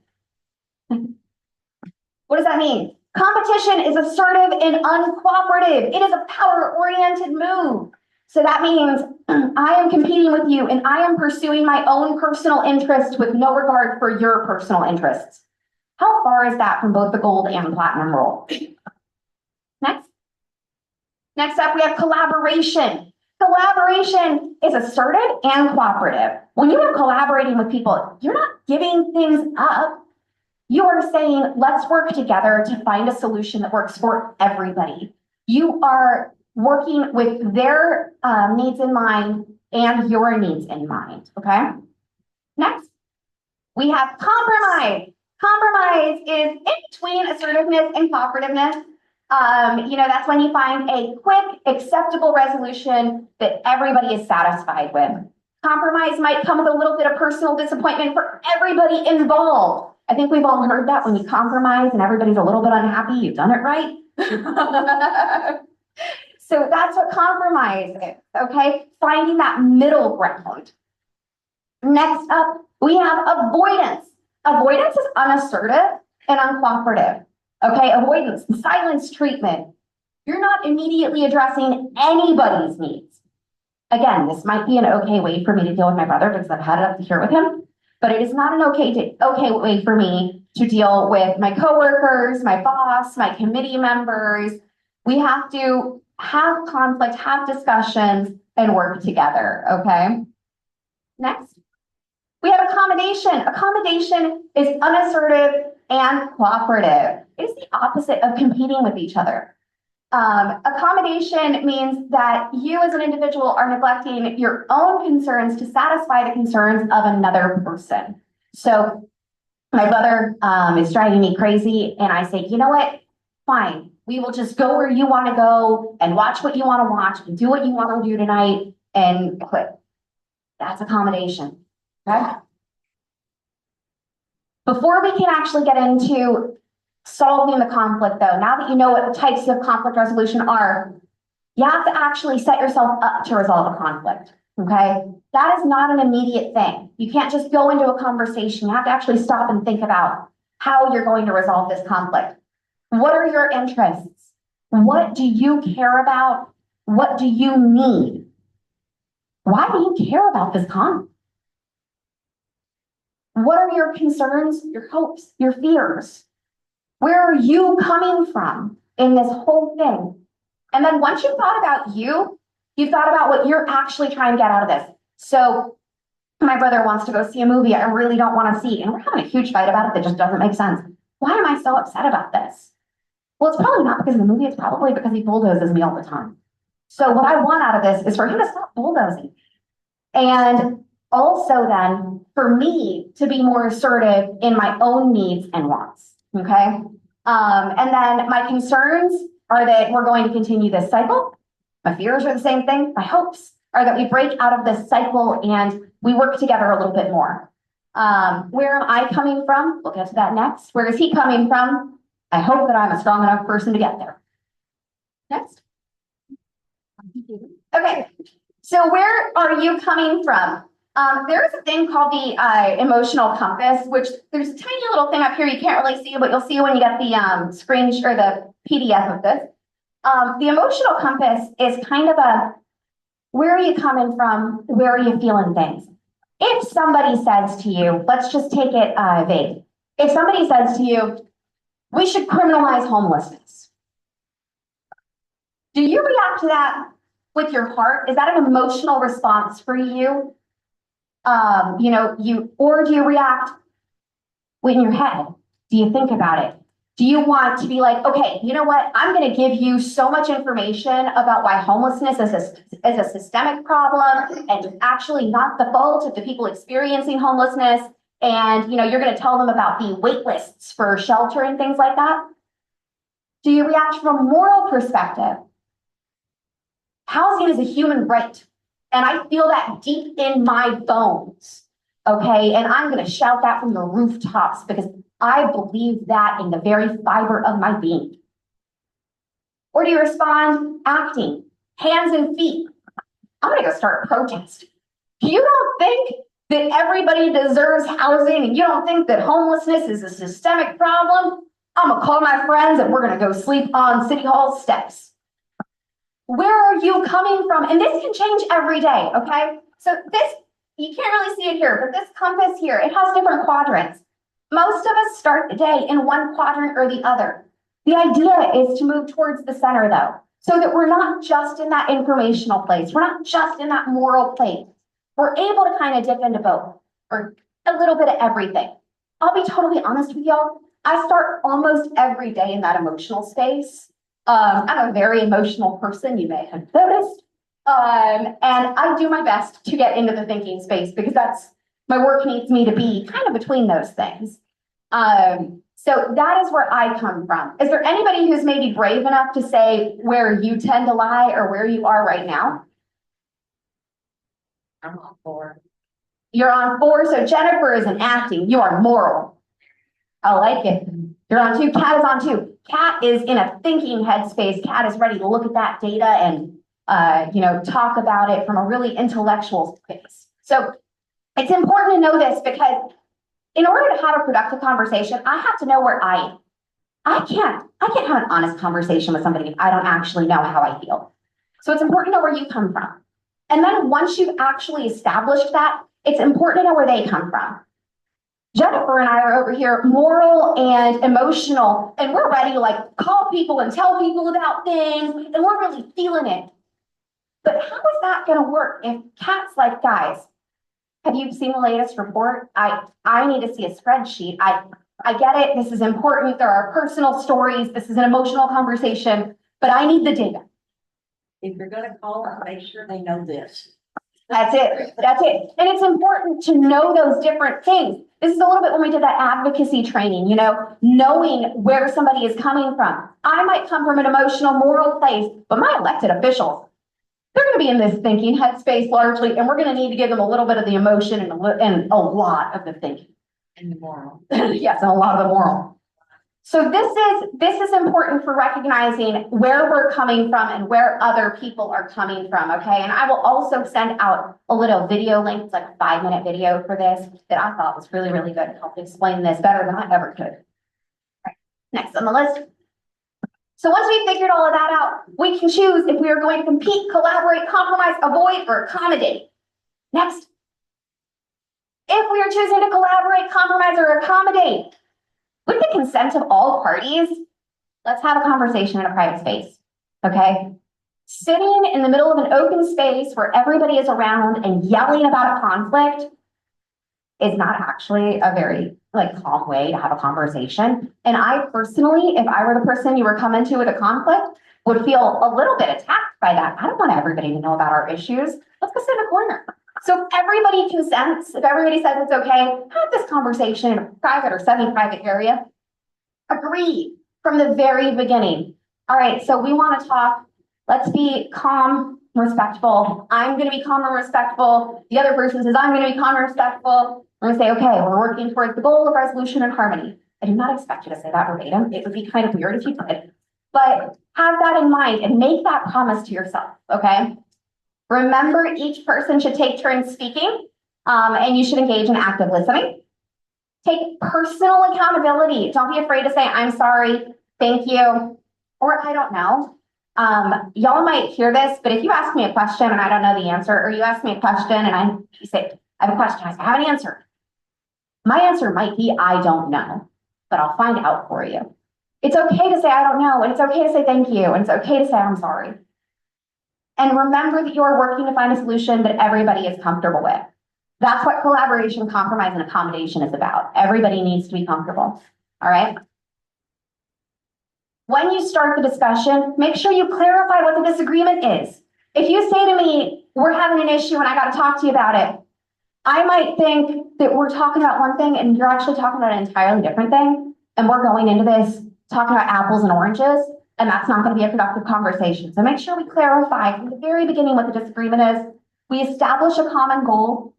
Speaker 1: What does that mean? Competition is assertive and uncooperative. It is a power-oriented move. So that means I am competing with you and I am pursuing my own personal interest with no regard for your personal interests. How far is that from both the gold and platinum role? Next. Next up, we have collaboration. Collaboration is assertive and cooperative. When you are collaborating with people, you're not giving things up. You are saying, let's work together to find a solution that works for everybody. You are working with their needs in mind and your needs in mind, okay? Next, we have compromise. Compromise is in between assertiveness and cooperativeness. That's when you find a quick, acceptable resolution that everybody is satisfied with. Compromise might come with a little bit of personal disappointment for everybody involved. I think we've all heard that when you compromise and everybody's a little bit unhappy, you've done it right. So that's what compromise is, okay? Finding that middle ground. Next up, we have avoidance. Avoidance is unassertive and uncooperative, okay? Avoidance, silence treatment. You're not immediately addressing anybody's needs. Again, this might be an okay way for me to deal with my brother because I've had it up to here with him. But it is not an okay way for me to deal with my coworkers, my boss, my committee members. We have to have conflict, have discussions, and work together, okay? Next, we have accommodation. Accommodation is unassertive and cooperative. It is the opposite of competing with each other. Accommodation means that you as an individual are neglecting your own concerns to satisfy the concerns of another person. So my brother is driving me crazy and I say, you know what? Fine. We will just go where you want to go and watch what you want to watch and do what you want to do tonight and quit. That's accommodation, okay? Before we can actually get into solving the conflict though, now that you know what the types of conflict resolution are, you have to actually set yourself up to resolve a conflict, okay? That is not an immediate thing. You can't just go into a conversation. You have to actually stop and think about how you're going to resolve this conflict. What are your interests? What do you care about? What do you need? Why do you care about this conflict? What are your concerns, your hopes, your fears? Where are you coming from in this whole thing? And then once you've thought about you've thought about what you're actually trying to get out of this. So My brother wants to go see a movie I really don't want to see, and we're having a huge fight about it that just doesn't make sense. Why am I so upset about this? Well, it's probably not because of the movie, it's probably because he bulldozes me all the time. So what I want out of this is for him to stop bulldozing. And also then, for me to be more assertive in my own needs and wants, okay? And then my concerns are that we're going to continue this cycle. My fears are the same thing. My hopes are that we break out of this cycle and we work together a little bit more. Where am I coming from? We'll get to that next. Where is he coming from? I hope that I'm a strong enough person to get there. Next. Okay, so where are you coming from? There's a thing called the emotional compass, which there's a tiny little thing up here you can't really see, but you'll see when you get the screen or the PDF of this. The emotional compass is kind of a, where are you coming from? Where are you feeling things? If somebody says to you, let's just take it vague. If somebody says to you, we should criminalize homelessness. Do you react to that with your heart? Is that an emotional response for you? Or do you react in your head? Do you think about it? Do you want to be like, okay, you know what? I'm going to give you so much information about why homelessness is a systemic problem and it's actually not the fault of the people experiencing homelessness. And, you're going to tell them about the wait lists for shelter and things like that. Do you react from a moral perspective? Housing is a human right. And I feel that deep in my bones. Okay. And I'm going to shout that from the rooftops because I believe that in the very fiber of my being. Or do you respond acting, hands and feet? I'm going to go start a protest. You don't think that everybody deserves housing and you don't think that homelessness is a systemic problem? I'm going to call my friends and we're going to go sleep on City Hall steps. Where are you coming from? And this can change every day, okay? So this, you can't really see it here, but this compass here, it has different quadrants. Most of us start the day in one quadrant or the other. The idea is to move towards the center though, so that we're not just in that informational place. We're not just in that moral place. We're able to kind of dip into both or a little bit of everything. I'll be totally honest with y'all. I start almost every day in that emotional space. I'm a very emotional person, you may have noticed. And I do my best to get into the thinking space because that's my work needs me to be kind of between those things. So that is where I come from. Is there anybody who's maybe brave enough to say where you tend to lie or where you are right now?
Speaker 9: I'm on 4.
Speaker 1: You're on 4, so Jennifer is in acting. You are moral. I like it. You're on 2. Kat is on 2. Kat is in a thinking headspace. Kat is ready to look at that data and talk about it from a really intellectual space. So it's important to know this because in order to have a productive conversation, I have to know where I am. I can't have an honest conversation with somebody if I don't actually know how I feel. So it's important to know where you come from. And then once you've actually established that, it's important to know where they come from. Jennifer and I are over here moral and emotional, and we're ready to call people and tell people about things, and we're really feeling it. But how is that going to work if Kat's like, guys, have you seen the latest report? I need to see a spreadsheet. I get it. This is important. There are personal stories. This is an emotional conversation, but I need the data.
Speaker 4: If you're gonna call them, make sure they know this.
Speaker 1: That's it. That's it. And it's important to know those different things. This is a little bit when we did that advocacy training, knowing where somebody is coming from. I might come from an emotional, moral place, but my elected officials, they're going to be in this thinking headspace largely, and we're going to need to give them a little bit of the emotion and a lot of the thinking.
Speaker 9: And the moral.
Speaker 1: Yes, and a lot of the moral. So this is important for recognizing where we're coming from and where other people are coming from, okay? And I will also send out a little video link, it's like a 5-minute video for this that I thought was really, really good. It helped explain this better than I ever could. Right. Next on the list. So once we've figured all of that out, we can choose if we are going to compete, collaborate, compromise, avoid, or accommodate. Next. If we are choosing to collaborate, compromise, or accommodate, with the consent of all parties, let's have a conversation in a private space, okay? Sitting in the middle of an open space where everybody is around and yelling about a conflict, is not actually a very like calm way to have a conversation. And I personally, if I were the person you were coming to with a conflict, would feel a little bit attacked by that. I don't want everybody to know about our issues. Let's go sit in a corner. So if everybody consents, if everybody says it's okay, have this conversation in a private or semi-private area. Agree from the very beginning. All right, so we want to talk. Let's be calm, respectful. I'm going to be calm and respectful. The other person says, I'm going to be calm and respectful. We're going to say, okay, we're working towards the goal of resolution and harmony. I do not expect you to say that verbatim. It would be kind of weird if you did, but have that in mind and make that promise to yourself, okay? Remember, each person should take turns speaking, and you should engage in active listening. Take personal accountability. Don't be afraid to say, I'm sorry, thank you, or I don't know. Y'all might hear this, but if you ask me a question and I don't know the answer, or you ask me a question and you say, I have a question, I say, I have an answer. My answer might be, I don't know, but I'll find out for you. It's okay to say, I don't know, and it's okay to say thank you, and it's okay to say, I'm sorry. And remember that you're working to find a solution that everybody is comfortable with. That's what collaboration, compromise, and accommodation is about. Everybody needs to be comfortable, all right? When you start the discussion, make sure you clarify what the disagreement is. If you say to me, we're having an issue and I got to talk to you about it, I might think that we're talking about one thing and you're actually talking about an entirely different thing. And we're going into this talking about apples and oranges, and that's not going to be a productive conversation. So make sure we clarify from the very beginning what the disagreement is. We establish a common goal.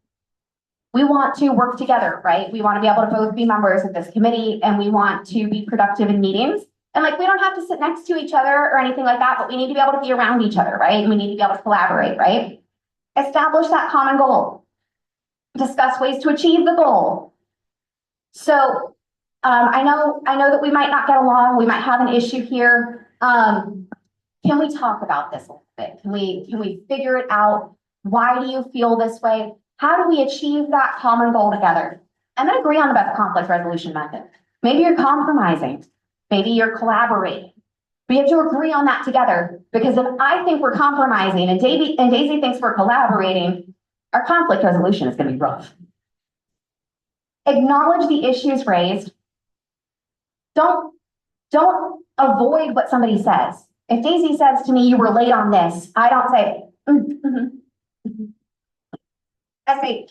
Speaker 1: We want to work together, right? We want to be able to both be members of this committee and we want to be productive in meetings. And like, we don't have to sit next to each other or anything like that, but we need to be able to be around each other, right? And we need to be able to collaborate, right? Establish that common goal. Discuss ways to achieve the goal. So I know that we might not get along. We might have an issue here. Can we talk about this a little bit? Can we figure it out? Why do you feel this way? How do we achieve that common goal together? And then agree on the best conflict resolution method. Maybe you're compromising. Maybe you're collaborating. We have to agree on that together, because if I think we're compromising and Daisy thinks we're collaborating, our conflict resolution is going to be rough. Acknowledge the issues raised. Don't avoid what somebody says. If Daisy says to me, you were late on this, I don't say, I say,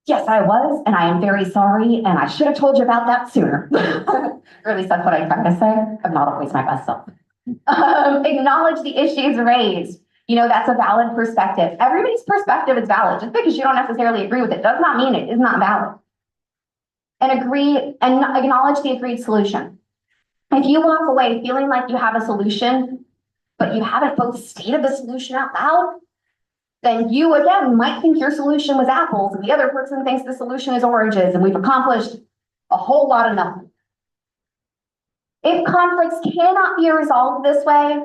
Speaker 1: yes, I was, and I am very sorry, and I should have told you about that sooner. Or at least that's what I try to say. I'm not always my best self. Acknowledge the issues raised. You know, that's a valid perspective. Everybody's perspective is valid. Just because you don't necessarily agree with it does not mean it is not valid. And agree and acknowledge the agreed solution. If you walk away feeling like you have a solution, but you haven't both stated the solution out loud, then you again might think your solution was apples and the other person thinks the solution is oranges, and we've accomplished a whole lot of nothing. If conflicts cannot be resolved this way,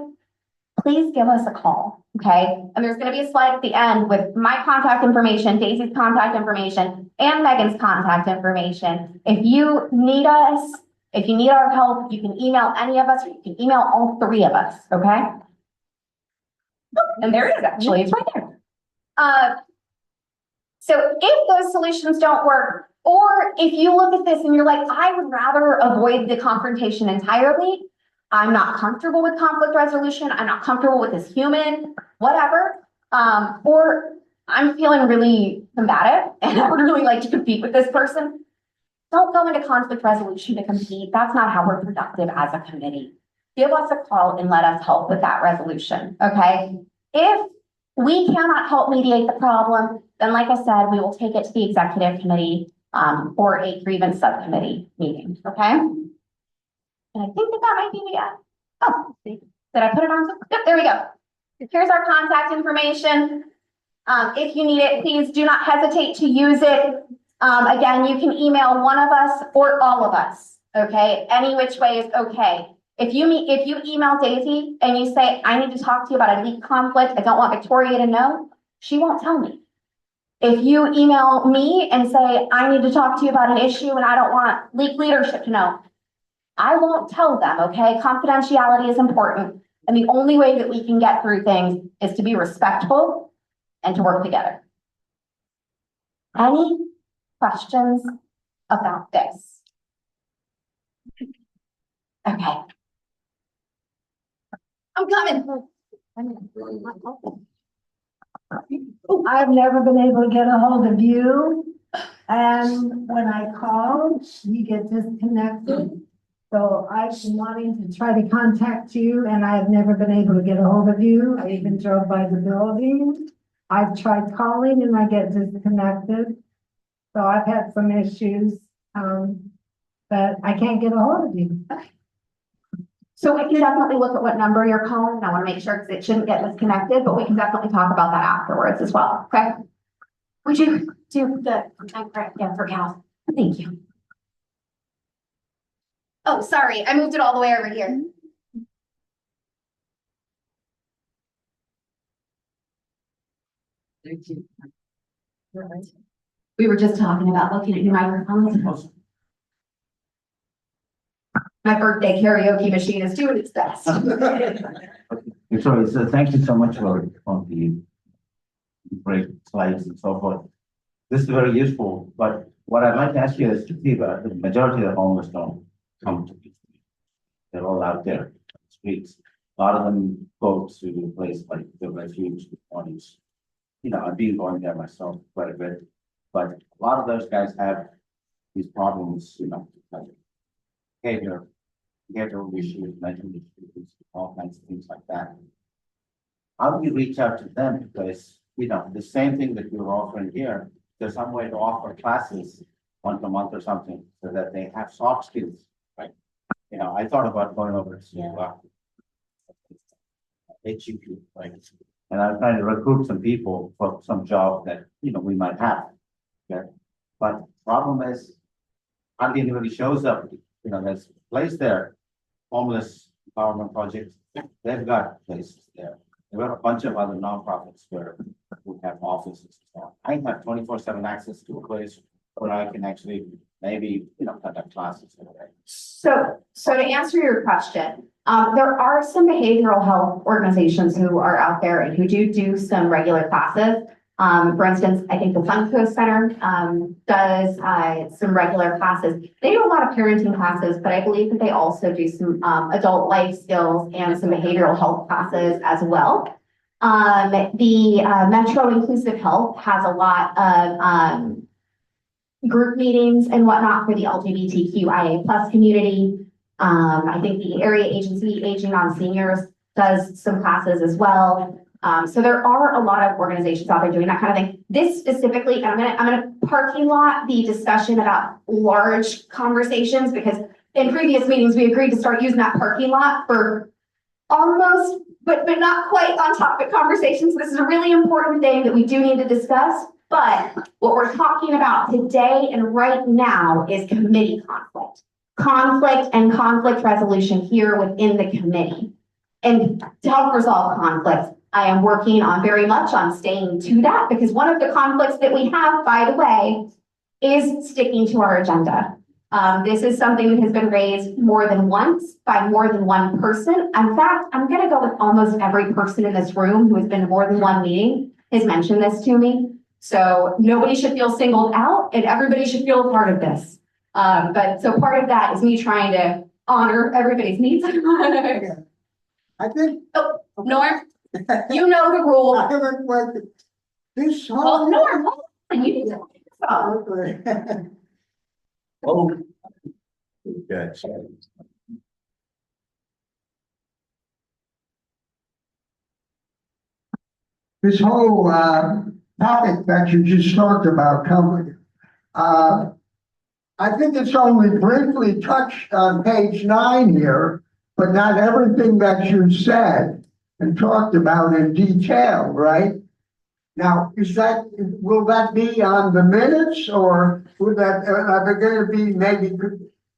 Speaker 1: please give us a call, okay? And there's going to be a slide at the end with my contact information, Daisy's contact information, and Megan's contact information. If you need us, if you need our help, you can email any of us, or you can email all three of us, okay? And there it is, actually, it's right there. So if those solutions don't work, or if you look at this and you're like, I would rather avoid the confrontation entirely, I'm not comfortable with conflict resolution, I'm not comfortable with this human, whatever, or I'm feeling really combative and I would really like to compete with this person, don't go into conflict resolution to compete. That's not how we're productive as a committee. Give us a call and let us help with that resolution, okay? If we cannot help mediate the problem, then like I said, we will take it to the executive committee or a grievance subcommittee meeting, okay? And I think that might be the, oh, did I put it on? Yep, there we go. Here's our contact information. If you need it, please do not hesitate to use it. Again, you can email one of us or all of us, okay? Any which way is okay. If you email Daisy and you say, I need to talk to you about a LEAC conflict, I don't want Victoria to know, she won't tell me. If you email me and say, I need to talk to you about an issue and I don't want LEAC leadership to know, I won't tell them, okay? Confidentiality is important. And the only way that we can get through things is to be respectful and to work together. Any questions about this? Okay. I'm coming.
Speaker 5: I've never been able to get a hold of you. And when I call, you get disconnected. So I've been wanting to try to contact you and I have never been able to get a hold of you. I even drove by the building. I've tried calling and I get disconnected. So I've had some issues, but I can't get a hold of you.
Speaker 1: So we can definitely look at what number you're calling. I want to make sure because it shouldn't get disconnected, but we can definitely talk about that afterwards as well. Okay. Would you do the, yeah, for Cal? Thank you. Oh, sorry. I moved it all the way over here. We were just talking about looking at new microphones. My birthday karaoke machine is doing its best.
Speaker 11: So thank you so much for the great slides and so forth. This is very useful, but what I'd like to ask you is to see about the majority of the homeless don't come to these. They're all out there on the streets. A lot of them go to a place like the refuge, the counties. You know, I've been going there myself quite a bit, but a lot of those guys have these problems, you know, like behavioral issues, mental issues, all kinds of things like that. How do you reach out to them? Because, you know, the same thing that you're offering here, there's some way to offer classes once a month or something so that they have soft skills, right? You know, I thought about going over to HEP, right? And I'm trying to recruit some people for some job that, you know, we might have. Okay. But problem is, hardly anybody shows up. You know, there's a place there, homeless empowerment projects, they've got places there. There are a bunch of other nonprofits where we have offices. I have 24/7 access to a place where I can actually maybe, you know, conduct classes.
Speaker 1: So to answer your question, there are some behavioral health organizations who are out there and who do some regular classes. For instance, I think the Suncoast Center does some regular classes. They do a lot of parenting classes, but I believe that they also do some adult life skills and some behavioral health classes as well. The Metro Inclusive Health has a lot of group meetings and whatnot for the LGBTQIA+ community. I think the area agency Aging on Seniors does some classes as well. So there are a lot of organizations out there doing that kind of thing. This specifically, and I'm gonna parking lot the discussion about large conversations because in previous meetings we agreed to start using that parking lot for almost, but not quite on topic conversations. This is a really important thing that we do need to discuss. But what we're talking about today and right now is committee conflict and conflict resolution here within the committee. And to help resolve conflicts, I am working on very much on staying to that because one of the conflicts that we have, by the way, is sticking to our agenda. This is something that has been raised more than once by more than one person. In fact, I'm going to go with almost every person in this room who has been to more than one meeting has mentioned this to me. So nobody should feel singled out and everybody should feel a part of this. But so part of that is me trying to honor everybody's needs.
Speaker 5: I think.
Speaker 1: Oh, Norm, you know the rule.
Speaker 5: I haven't worked this
Speaker 1: Well,
Speaker 5: whole.
Speaker 1: Norm, hold on, you need to.
Speaker 5: Okay.
Speaker 2: Oh. Good.
Speaker 5: This whole topic that you just talked about, company, I think it's only briefly touched on page 9 here, but not everything that you said and talked about in detail, right? Now, will that be on the minutes or would that, are there going to be maybe,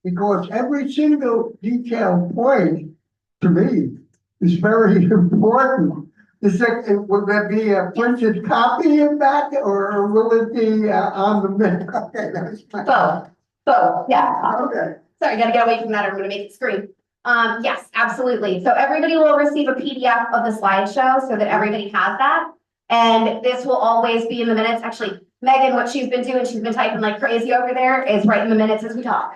Speaker 5: because every single detailed point to me is very important. Will there be a printed copy of that or will it be on the minute? Okay, that's fine.
Speaker 1: Both, yeah.
Speaker 5: Okay.
Speaker 1: Sorry, gotta get away from that. I'm gonna make it screen. Yes, absolutely. So everybody will receive a PDF of the slideshow so that everybody has that. And this will always be in the minutes. Actually, Megan, what she's been doing, she's been typing like crazy over there, is writing the minutes as we talk.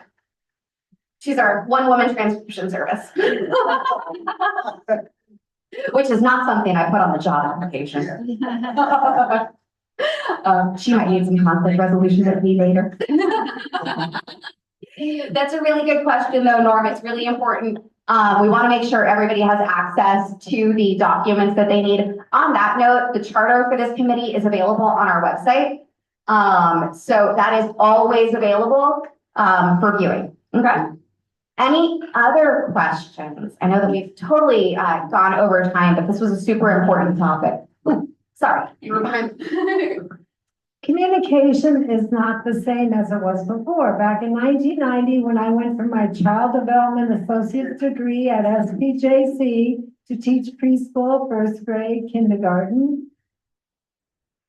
Speaker 1: She's our one-woman transcription service. Which is not something I put on the job application. She might need some conflict resolution with me later. That's a really good question though, Norm. It's really important. We want to make sure everybody has access to the documents that they need. On that note, the charter for this committee is available on our website. So that is always available for viewing. Okay. Any other questions? I know that we've totally gone over time, but this was a super important topic. Ooh, sorry, you were behind.
Speaker 12: Communication is not the same as it was before. Back in 1990, when I went for my Child Development Associate's degree at SPJC to teach preschool, first grade, kindergarten,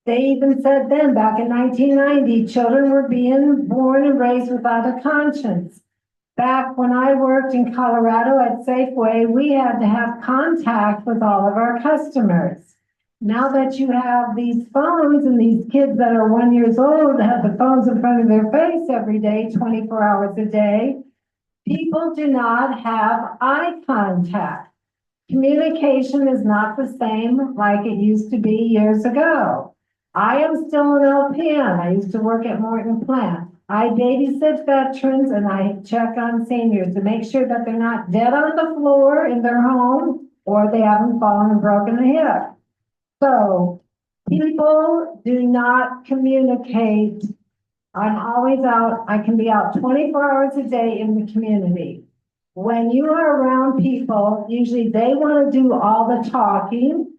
Speaker 12: they even said then, back in 1990, children were being born and raised without a conscience. Back when I worked in Colorado at Safeway, we had to have contact with all of our customers. Now that you have these phones and these kids that are 1 year old have the phones in front of their face every day, 24 hours a day, people do not have eye contact. Communication is not the same like it used to be years ago. I am still an LPN. I used to work at Morton Plant. I babysit veterans and I check on seniors to make sure that they're not dead on the floor in their home or they haven't fallen and broken a hip. So people do not communicate. I'm always out. I can be out 24 hours a day in the community. When you are around people, usually they want to do all the talking.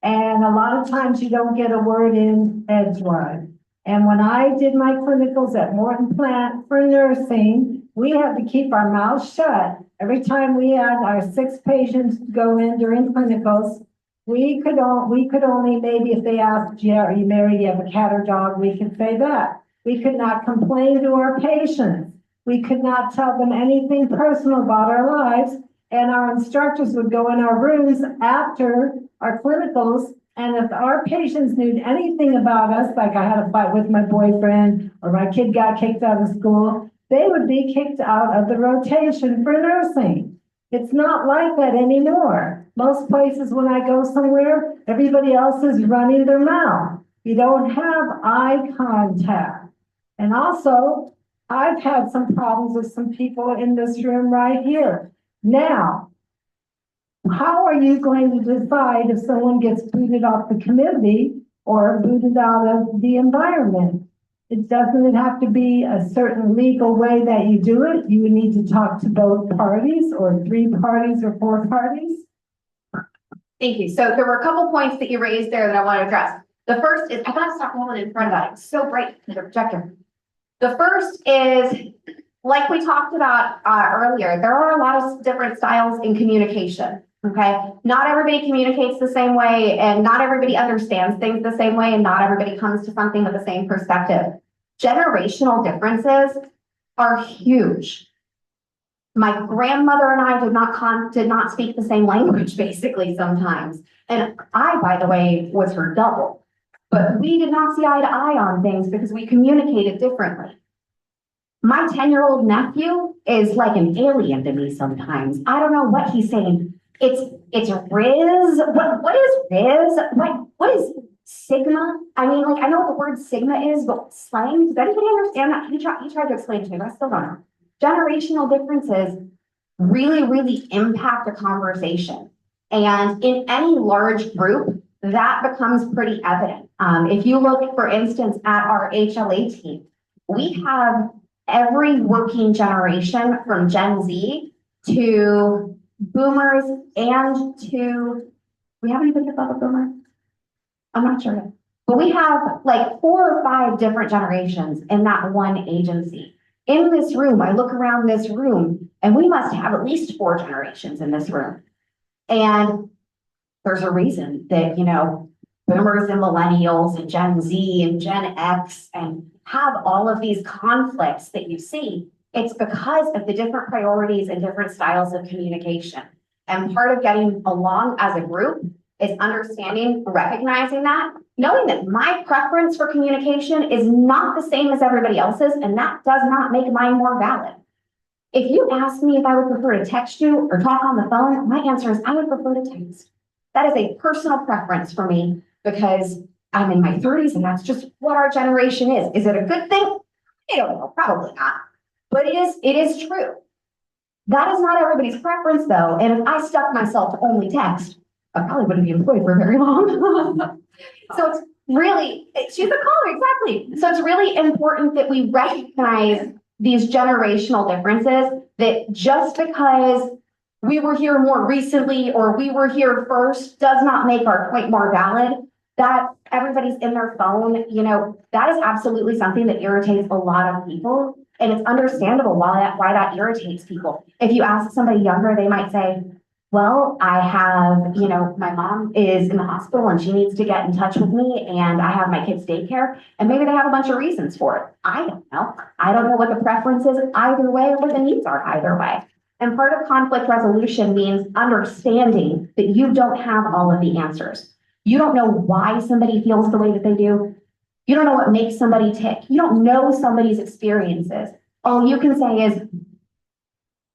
Speaker 12: And a lot of times you don't get a word in edgewise. And when I did my clinicals at Morton Plant for nursing, we had to keep our mouths shut. Every time we had our 6 patients go in during clinicals, we could only maybe if they asked, yeah, are you married, you have a cat or dog, we could say that. We could not complain to our patients. We could not tell them anything personal about our lives. And our instructors would go in our rooms after our clinicals. And if our patients knew anything about us, like I had a fight with my boyfriend or my kid got kicked out of school, they would be kicked out of the rotation for nursing. It's not like that anymore. Most places when I go somewhere, everybody else is running their mouth. You don't have eye contact. And also, I've had some problems with some people in this room right here. Now, how are you going to decide if someone gets booted off the committee or booted out of the environment? It doesn't have to be a certain legal way that you do it. You would need to talk to both parties or 3 parties or 4 parties.
Speaker 1: Thank you. So there were a couple points that you raised there that I want to address. The first is, I gotta stop rolling in front of that. It's so bright, the projector. The first is, like we talked about earlier, there are a lot of different styles in communication. Okay, not everybody communicates the same way, and not everybody understands things the same way, and not everybody comes to something with the same perspective. Generational differences are huge. My grandmother and I did not speak the same language, basically, sometimes. And I, by the way, was her double. But we did not see eye to eye on things because we communicated differently. My 10-year-old nephew is like an alien to me sometimes. I don't know what he's saying. It's Riz. What is Riz? What is stigma? I mean, like, I know what the word stigma is, but slang, does anybody understand that? He tried to explain to me, but I still don't know. Generational differences really, really impact a conversation. And in any large group, that becomes pretty evident. If you look, for instance, at our HLA team, we have every working generation from Gen Z to boomers and to, we haven't even hit above a boomer? I'm not sure yet. But we have like 4 or 5 different generations in that one agency. In this room, I look around this room, and we must have at least 4 generations in this room. And there's a reason that, you know, boomers and millennials and Gen Z and Gen X and have all of these conflicts that you see. It's because of the different priorities and different styles of communication. And part of getting along as a group is understanding, recognizing that, knowing that my preference for communication is not the same as everybody else's, and that does not make mine more valid. If you ask me if I would prefer to text you or talk on the phone, my answer is I would prefer to text. That is a personal preference for me because I'm in my 30s and that's just what our generation is. Is it a good thing? I don't know, probably not. But it is true. That is not everybody's preference though. And if I stuck myself to only text, I probably wouldn't be employed for very long. So it's really, she's a caller, exactly. So it's really important that we recognize these generational differences, that just because we were here more recently or we were here first does not make our point more valid. That everybody's in their phone, you know, that is absolutely something that irritates a lot of people. And it's understandable why that irritates people. If you ask somebody younger, they might say, well, I have, you know, my mom is in the hospital and she needs to get in touch with me and I have my kids' daycare. And maybe they have a bunch of reasons for it. I don't know. I don't know what the preference is either way or what the needs are either way. And part of conflict resolution means understanding that you don't have all of the answers. You don't know why somebody feels the way that they do. You don't know what makes somebody tick. You don't know somebody's experiences. All you can say is,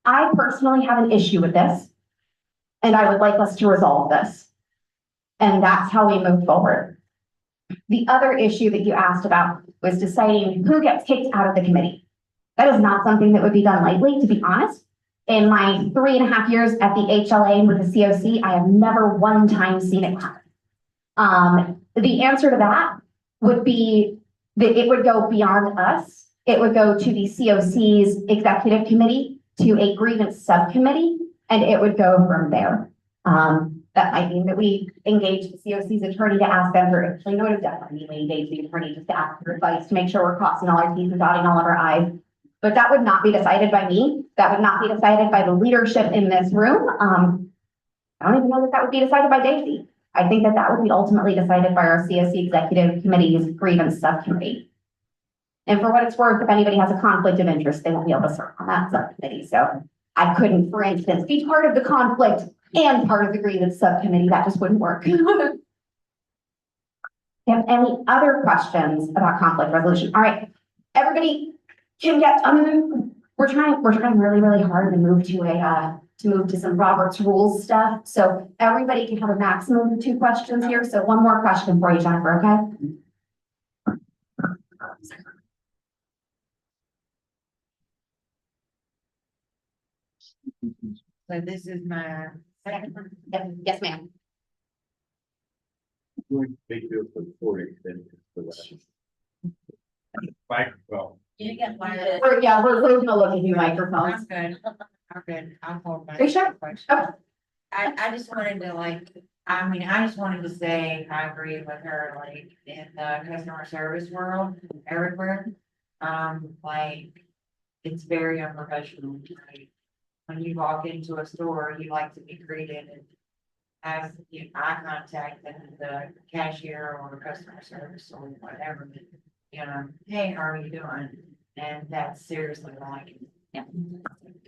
Speaker 1: I personally have an issue with this, and I would like us to resolve this. And that's how we move forward. The other issue that you asked about was deciding who gets kicked out of the committee. That is not something that would be done lightly, to be honest. In my 3.5 years at the HLA and with the COC, I have never one time seen it happen. The answer to that would be that it would go beyond us. It would go to the COC's executive committee, to a grievance subcommittee, and it would go from there. That might mean that we engage the COC's attorney to ask them for, actually, no, it would definitely mean we engage the attorney just to ask for advice to make sure we're crossing all our T's and dotting all of our I's. But that would not be decided by me. That would not be decided by the leadership in this room. I don't even know that would be decided by Daisy. I think that would be ultimately decided by our COC executive committee's grievance subcommittee. And for what it's worth, if anybody has a conflict of interest, they won't be able to serve on that subcommittee. So I couldn't, for instance, be part of the conflict and part of the grievance subcommittee. That just wouldn't work. Do you have any other questions about conflict resolution? All right, everybody can get, we're trying really, really hard to move to some Robert's rules stuff. So everybody can have a maximum of 2 questions here. So one more question for you, Jennifer, okay?
Speaker 9: So this is my second.
Speaker 1: Yes, ma'am.
Speaker 2: Big deal for the 40, then for that. Microphone.
Speaker 4: You get one.
Speaker 1: We're gonna look at you microphones.
Speaker 9: I'm good. I'm good. I'll hold my.
Speaker 1: Are you sure?
Speaker 9: question.
Speaker 1: Okay.
Speaker 9: I just wanted to I just wanted to say, I agree with her, like, in the customer service world, everywhere. It's very unprofessional. Like, when you walk into a store, you like to be greeted and have eye contact and the cashier or customer service or whatever, hey, how are you doing? And that's seriously like,
Speaker 1: yeah.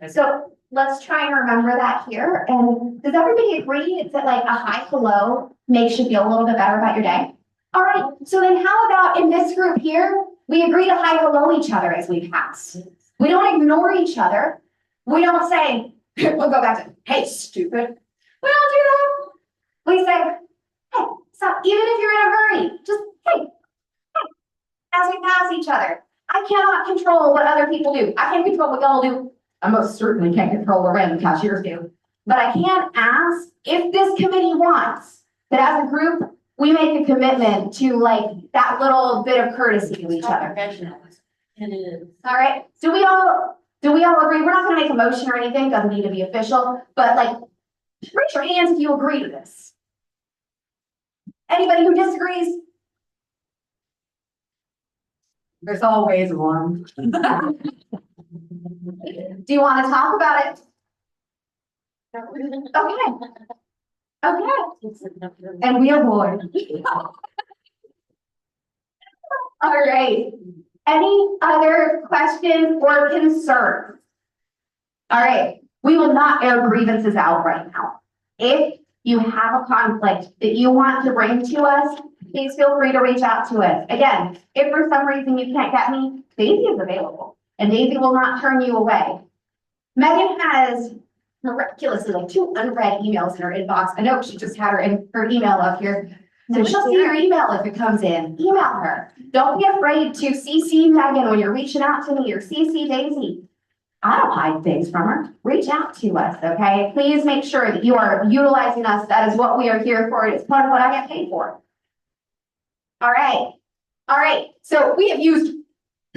Speaker 1: So let's try and remember that here. And does everybody agree that like a hi hello makes you feel a little bit better about your day? All right. So then how about in this group here, we agree to hi hello each other as we pass. We don't ignore each other. We don't say, we'll go back to, hey, stupid. We don't do that. We say, hey, so even if you're in a hurry, just, hey, as we pass each other. I cannot control what other people do. I can't control what y'all do. I most certainly can't control what random cashiers do. But I can ask if this committee wants that as a group, we make a commitment to like that little bit of courtesy to each other.
Speaker 4: It is.
Speaker 1: All right. Do we all agree? We're not going to make a motion or anything. Doesn't need to be official. But like, raise your hands if you agree to this. Anybody who disagrees? There's always one. Do you want to talk about it? Okay. And we are bored. All right. Any other questions or concerns? All right. We will not air grievances out right now. If you have a conflict that you want to bring to us, please feel free to reach out to us. Again, if for some reason you can't get me, Daisy is available and Daisy will not turn you away. Megan has miraculously like 2 unread emails in her inbox. I know she just had her email up here. So she'll see your email if it comes in. Email her. Don't be afraid to CC Megan when you're reaching out to me or CC Daisy. I don't hide things from her. Reach out to us, okay? Please make sure that you are utilizing us. That is what we are here for. It's part of what I get paid for. All right. All right. So we have used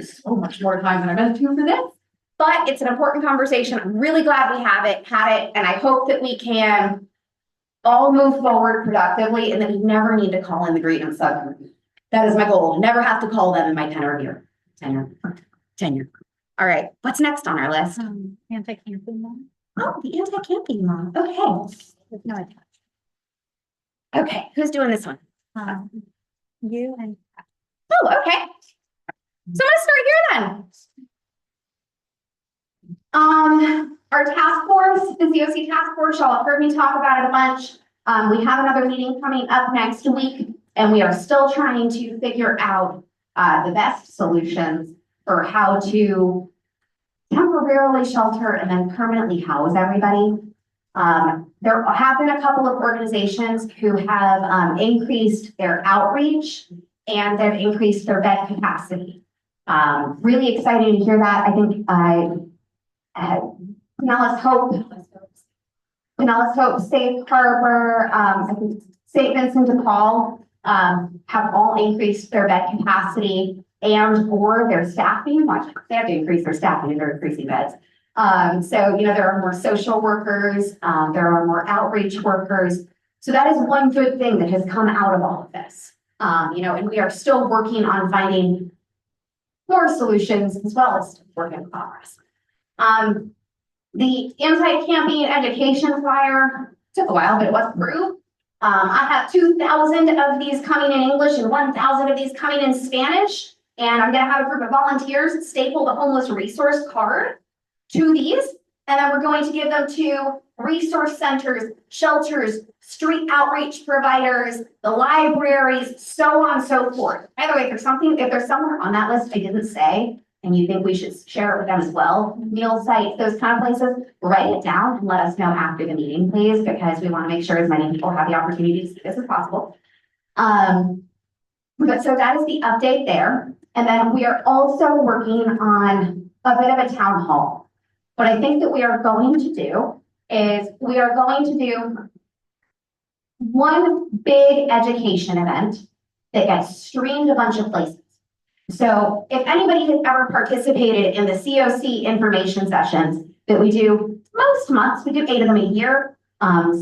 Speaker 1: so much more time than I meant to for this, but it's an important conversation. I'm really glad we had it, and I hope that we can all move forward productively and that we never need to call in the grievance subcommittee. That is my goal. Never have to call them in my tenure here. Tenure. All right, what's next on our list?
Speaker 10: Anti-camping law.
Speaker 1: Oh, the anti-camping law. Okay.
Speaker 10: With no attachment.
Speaker 1: Okay, who's doing this one?
Speaker 10: You and.
Speaker 1: Oh, okay. So I'm gonna start here then. Our task force, the COC task force, y'all have heard me talk about it a bunch. We have another meeting coming up next week, and we are still trying to figure out the best solutions for how to temporarily shelter and then permanently house everybody. There have been a couple of organizations who have increased their outreach and they've increased their bed capacity. Really exciting to hear that. I think Pinellas CoC, Safe Harbor, I think St. Vincent de Paul have all increased their bed capacity and or their staffing. They have to increase their staffing and they're increasing beds. So, there are more social workers, there are more outreach workers. So that is one good thing that has come out of all of this. And we are still working on finding more solutions as well as work in progress. The anti-camping education flyer took a while, but it was through. I have 2,000 of these coming in English and 1,000 of these coming in Spanish. And I'm gonna have a group of volunteers staple the homeless resource card to these. And then we're going to give them to resource centers, shelters, street outreach providers, the libraries, so on and so forth. By the way, if there's somewhere on that list I didn't say, and you think we should share it with them as well, meal sites, those kind of places, write it down and let us know after the meeting, please, because we want to make sure as many people have the opportunity to see this as possible. But so that is the update there. And then we are also working on a bit of a town hall. What I think that we are going to do is we are going to do one big education event that gets streamed a bunch of places. So if anybody has ever participated in the COC information sessions that we do most months, we do 8 of them a year,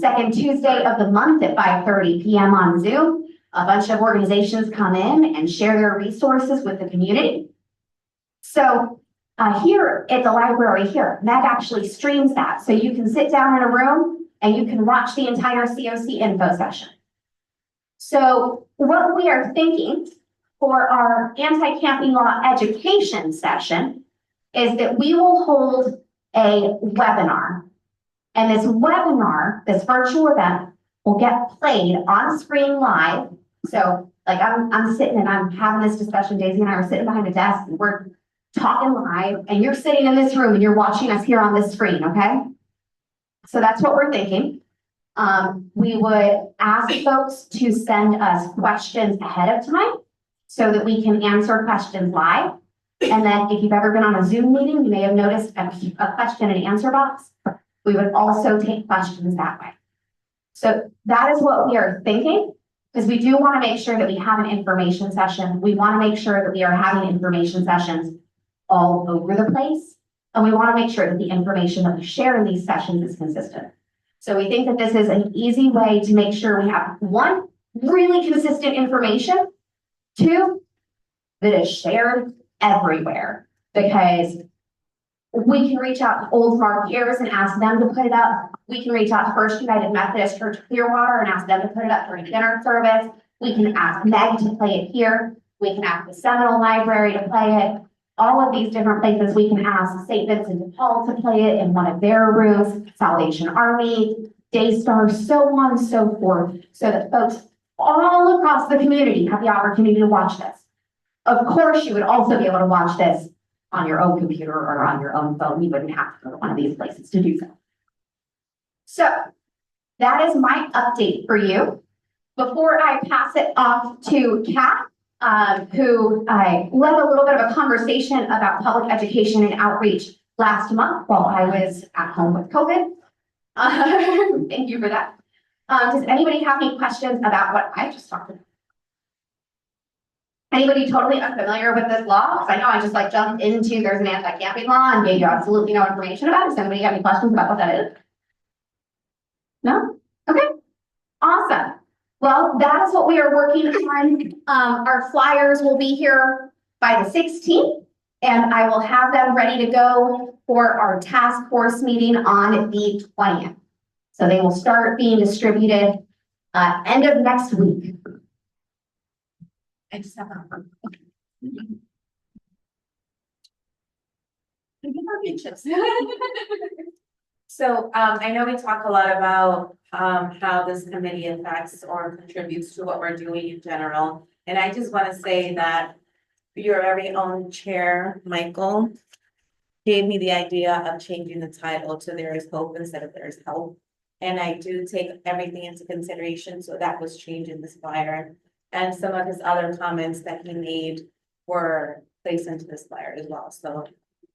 Speaker 1: second Tuesday of the month at 5:30 p.m. on Zoom, a bunch of organizations come in and share their resources with the community. So here at the library here, Meg actually streams that. So you can sit down in a room and you can watch the entire COC info session. So what we are thinking for our anti-camping law education session is that we will hold a webinar. And this webinar, this virtual event, will get played on screen live. So like I'm sitting and I'm having this discussion, Daisy and I are sitting behind a desk and we're talking live and you're sitting in this room and you're watching us here on this screen, okay? So that's what we're thinking. We would ask folks to send us questions ahead of time so that we can answer questions live. And then if you've ever been on a Zoom meeting, you may have noticed a question and answer box. We would also take questions that way. So that is what we are thinking, because we do want to make sure that we have an information session. We want to make sure that we are having information sessions all over the place. And we want to make sure that the information that we share in these sessions is consistent. So we think that this is an easy way to make sure we have one, really consistent information, two, that is shared everywhere, because we can reach out to Old Mark Ears and ask them to put it up. We can reach out to First United Methodist Church Clearwater and ask them to put it up for a dinner service. We can ask Meg to play it here. We can ask the Seminole Library to play it. All of these different places, we can ask St. Vincent de Paul to play it in one of their rooms, Salvation Army, Daystar, so on and so forth, so that folks all across the community have the opportunity to watch this. Of course, you would also be able to watch this on your own computer or on your own phone. You wouldn't have to go to one of these places to do so. So that is my update for you. Before I pass it off to Kat, who led a little bit of a conversation about public education and outreach last month while I was at home with COVID. Thank you for that. Does anybody have any questions about what I just talked about? Anybody totally unfamiliar with this law? Because I know I just like jumped into there's an anti-camping law and gave you absolutely no information about it. Does anybody have any questions about what that is? No? Okay. Awesome. Well, that is what we are working on. Our flyers will be here by the 16th, and I will have them ready to go for our task force meeting on the 20th. So they will start being distributed end of next week. I just have a
Speaker 7: So, I know we talk a lot about, how this committee affects or contributes to what we're doing in general. And I just want to say that your very own chair, Michael, gave me the idea of changing the title to There is Hope instead of There is Help. And I do take everything into consideration, so that was changed in this flyer. And some of his other comments that he made were placed into this flyer as well. So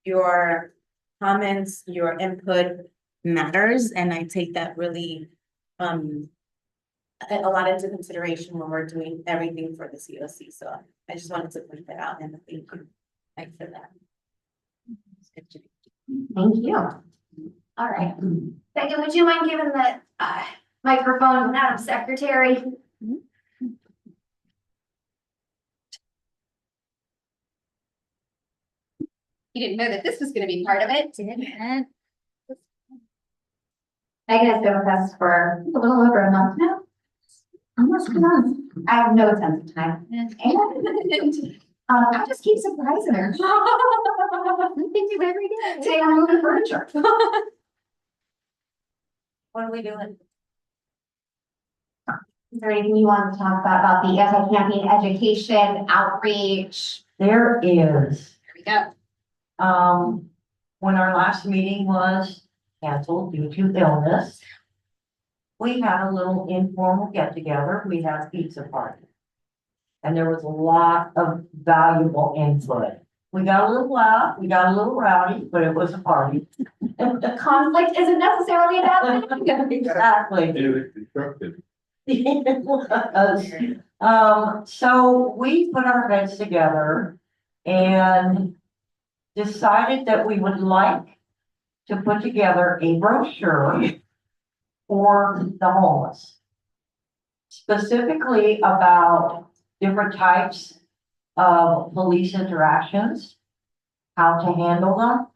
Speaker 7: your comments, your input matters, and I take that really a lot into consideration when we're doing everything for the COC. So I just wanted to point that out, and thank you. Thanks for that.
Speaker 1: Thank you. All right. Becky, would you mind giving the microphone to Madam Secretary? You didn't know that this was going to be part of it, didn't it? Megan has been with us for a little over a month now. Almost a month. I have no sense of time. And I just keep surprising her. Things do every day. Today I'm moving furniture.
Speaker 7: What are we doing?
Speaker 1: Is there anything you want to talk about the anti-camping education outreach?
Speaker 4: There is,
Speaker 1: Here we go.
Speaker 4: when our last meeting was canceled due to illness, we had a little informal get together. We had a pizza party. And there was a lot of valuable input. We got a little loud, we got a little rowdy, but it was a party.
Speaker 1: The conflict isn't necessarily a bad thing.
Speaker 4: Exactly.
Speaker 2: It was constructive.
Speaker 4: It was. So we put our heads together and decided that we would like to put together a brochure for the homeless. Specifically about different types of police interactions, how to handle them,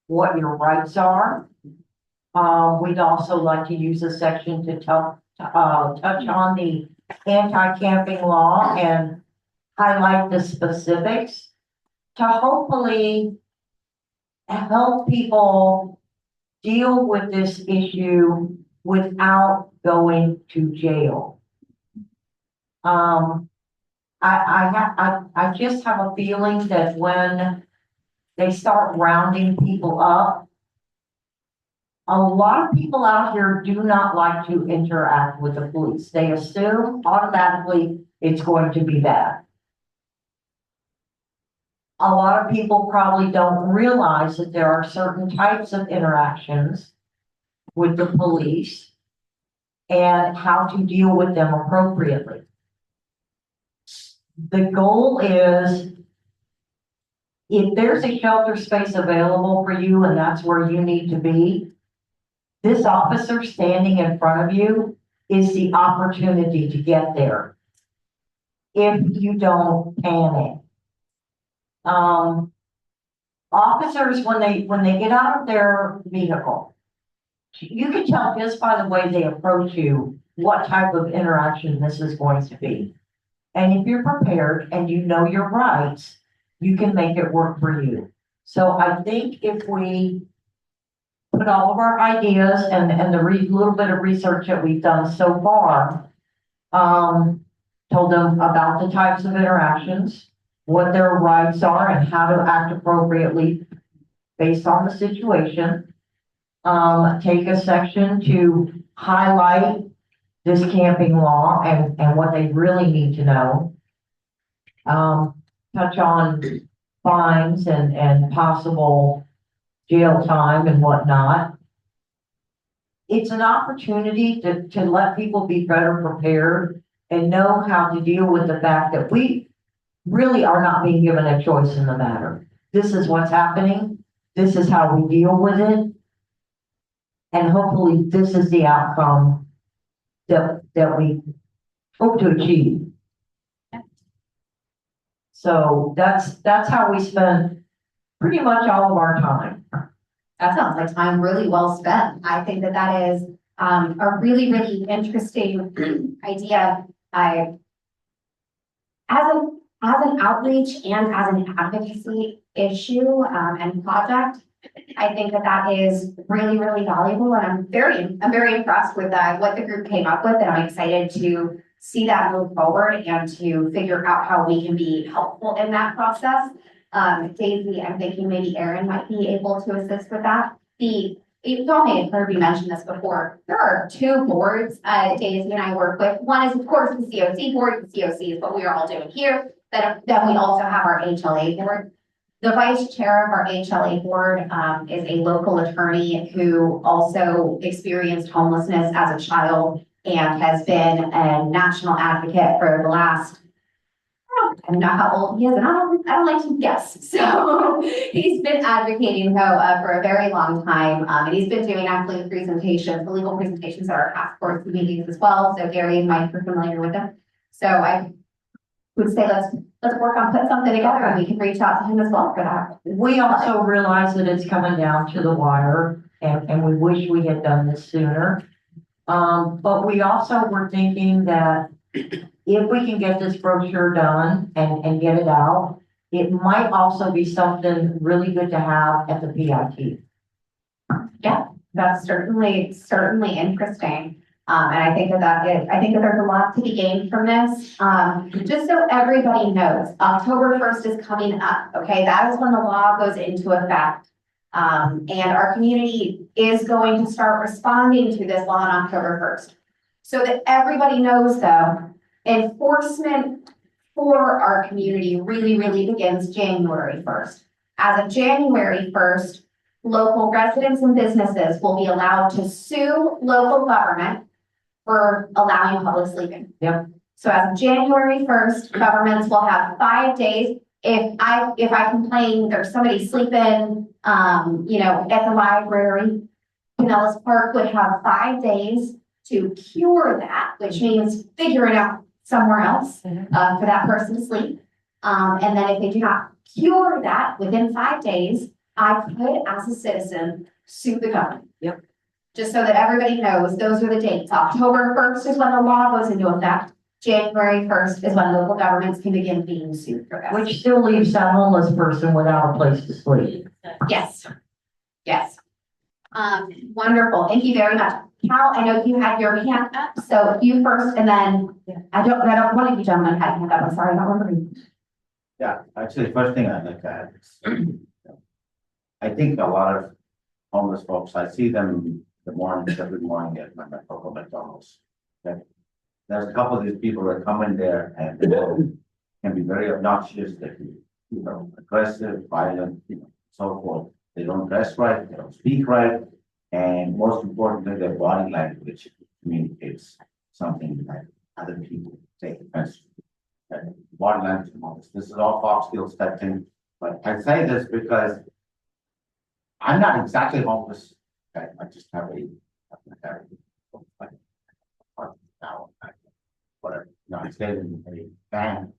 Speaker 4: what your rights are. We'd also like to use a section to touch on the anti-camping law and highlight the specifics to hopefully help people deal with this issue without going to jail. I just have a feeling that when they start rounding people up, a lot of people out here do not like to interact with the police. They assume automatically it's going to be bad. A lot of people probably don't realize that there are certain types of interactions with the police and how to deal with them appropriately. The goal is, if there's a shelter space available for you and that's where you need to be, this officer standing in front of you is the opportunity to get there. If you don't panic. Officers, when they get out of their vehicle, you can tell just by the way they approach you what type of interaction this is going to be. And if you're prepared and you know your rights, you can make it work for you. So I think if we put all of our ideas and the little bit of research that we've done so far. Told them about the types of interactions, what their rights are and how to act appropriately based on the situation. Take a section to highlight this camping law and what they really need to know. Touch on fines and possible jail time and whatnot. It's an opportunity to let people be better prepared and know how to deal with the fact that we really are not being given a choice in the matter. This is what's happening. This is how we deal with it. And hopefully this is the outcome that we hope to achieve. So that's how we spend pretty much all of our time.
Speaker 1: That sounds like time really well spent. I think that that is a really, really interesting idea. As an outreach and as an advocacy issue and project, I think that that is really, really valuable, and I'm very impressed with what the group came up with, and I'm excited to see that move forward and to figure out how we can be helpful in that process. Daisy, I'm thinking maybe Erin might be able to assist with that. You all may have heard me mention this before. There are two boards Daisy and I work with. One is, of course, the CoC board. The CoC is what we are all doing here. Then we also have our HLA board. The vice chair of our HLA board is a local attorney who also experienced homelessness as a child and has been a national advocate for the last, I don't know how old he is, and I don't like to guess. So he's been advocating for a very long time, and he's been doing actually presentations, the legal presentations at our task force meetings as well. So Gary and Mike are familiar with them. So I would say let's work on putting something together, and we can reach out to him as well for that.
Speaker 4: We also realize that it's coming down to the wire, and we wish we had done this sooner. But we also were thinking that if we can get this brochure done and get it out, it might also be something really good to have at the PIT.
Speaker 1: Yeah, that's certainly interesting. And I think that there's a lot to be gained from this. Just so everybody knows, October 1st is coming up, okay? That is when the law goes into effect. And our community is going to start responding to this law on October 1st. So that everybody knows though, enforcement for our community really, really begins January 1st. As of January 1st, local residents and businesses will be allowed to sue local government for allowing public sleeping.
Speaker 4: Yep.
Speaker 1: So as of January 1st, governments will have 5 days. If I complain there's somebody sleeping, at the library, Pinellas Park would have 5 days to cure that, which means figuring out somewhere else for that person to sleep. And then if they do not cure that within 5 days, I could, as a citizen, sue the government.
Speaker 4: Yep.
Speaker 1: Just so that everybody knows, those are the dates. October 1st is when the law goes into effect. January 1st is when local governments can begin being sued for that.
Speaker 4: Which still leaves that homeless person without a place to sleep.
Speaker 1: Yes. Yes. Wonderful. Thank you very much. Cal, I know you had your hand up, so you first, and then I don't one of you gentlemen had a hand up. I'm sorry, I don't remember.
Speaker 11: Yeah, actually, first thing I'd like to add is, I think a lot of homeless folks, I see them the morning, every morning at my local McDonald's. Okay? There's a couple of these people that come in there and they can be very obnoxious, they can be, aggressive, violent, so forth. They don't dress right, they don't speak right, and most importantly, their body language communicates something that other people take offense to. Body language and all this. This is all Fox skills type thing, but I say this because I'm not exactly homeless. Okay? I just have whatever. I stayed in a van.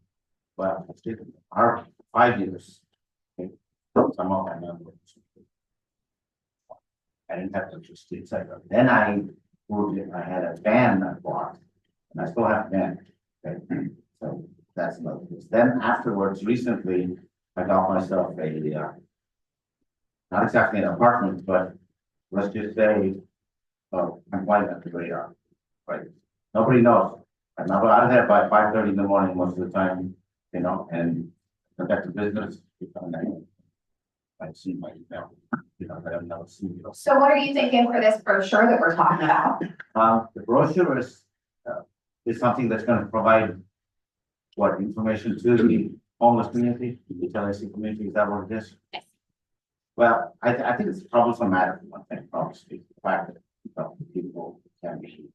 Speaker 11: Well, I stayed in our 5 years. Okay? Some of my members. I didn't have to street etc. Then I moved in. I had a van I bought, and I still have a van. Okay? So that's another thing. Then afterwards, recently, I got myself a not exactly an apartment, but let's just say, I'm flying at the radar, right? Nobody knows. I'm not out of there by 5:30 in the morning most of the time, you know, and conduct a business. I see my email, you know, that I've never seen.
Speaker 1: So what are you thinking for this brochure that we're talking about?
Speaker 11: The brochure is something that's gonna provide what information to the homeless community, the LEAC community, is that what it is?
Speaker 1: Yes.
Speaker 11: Well, I think it's troublesome matter for one thing, obviously, the fact that, you know, people can be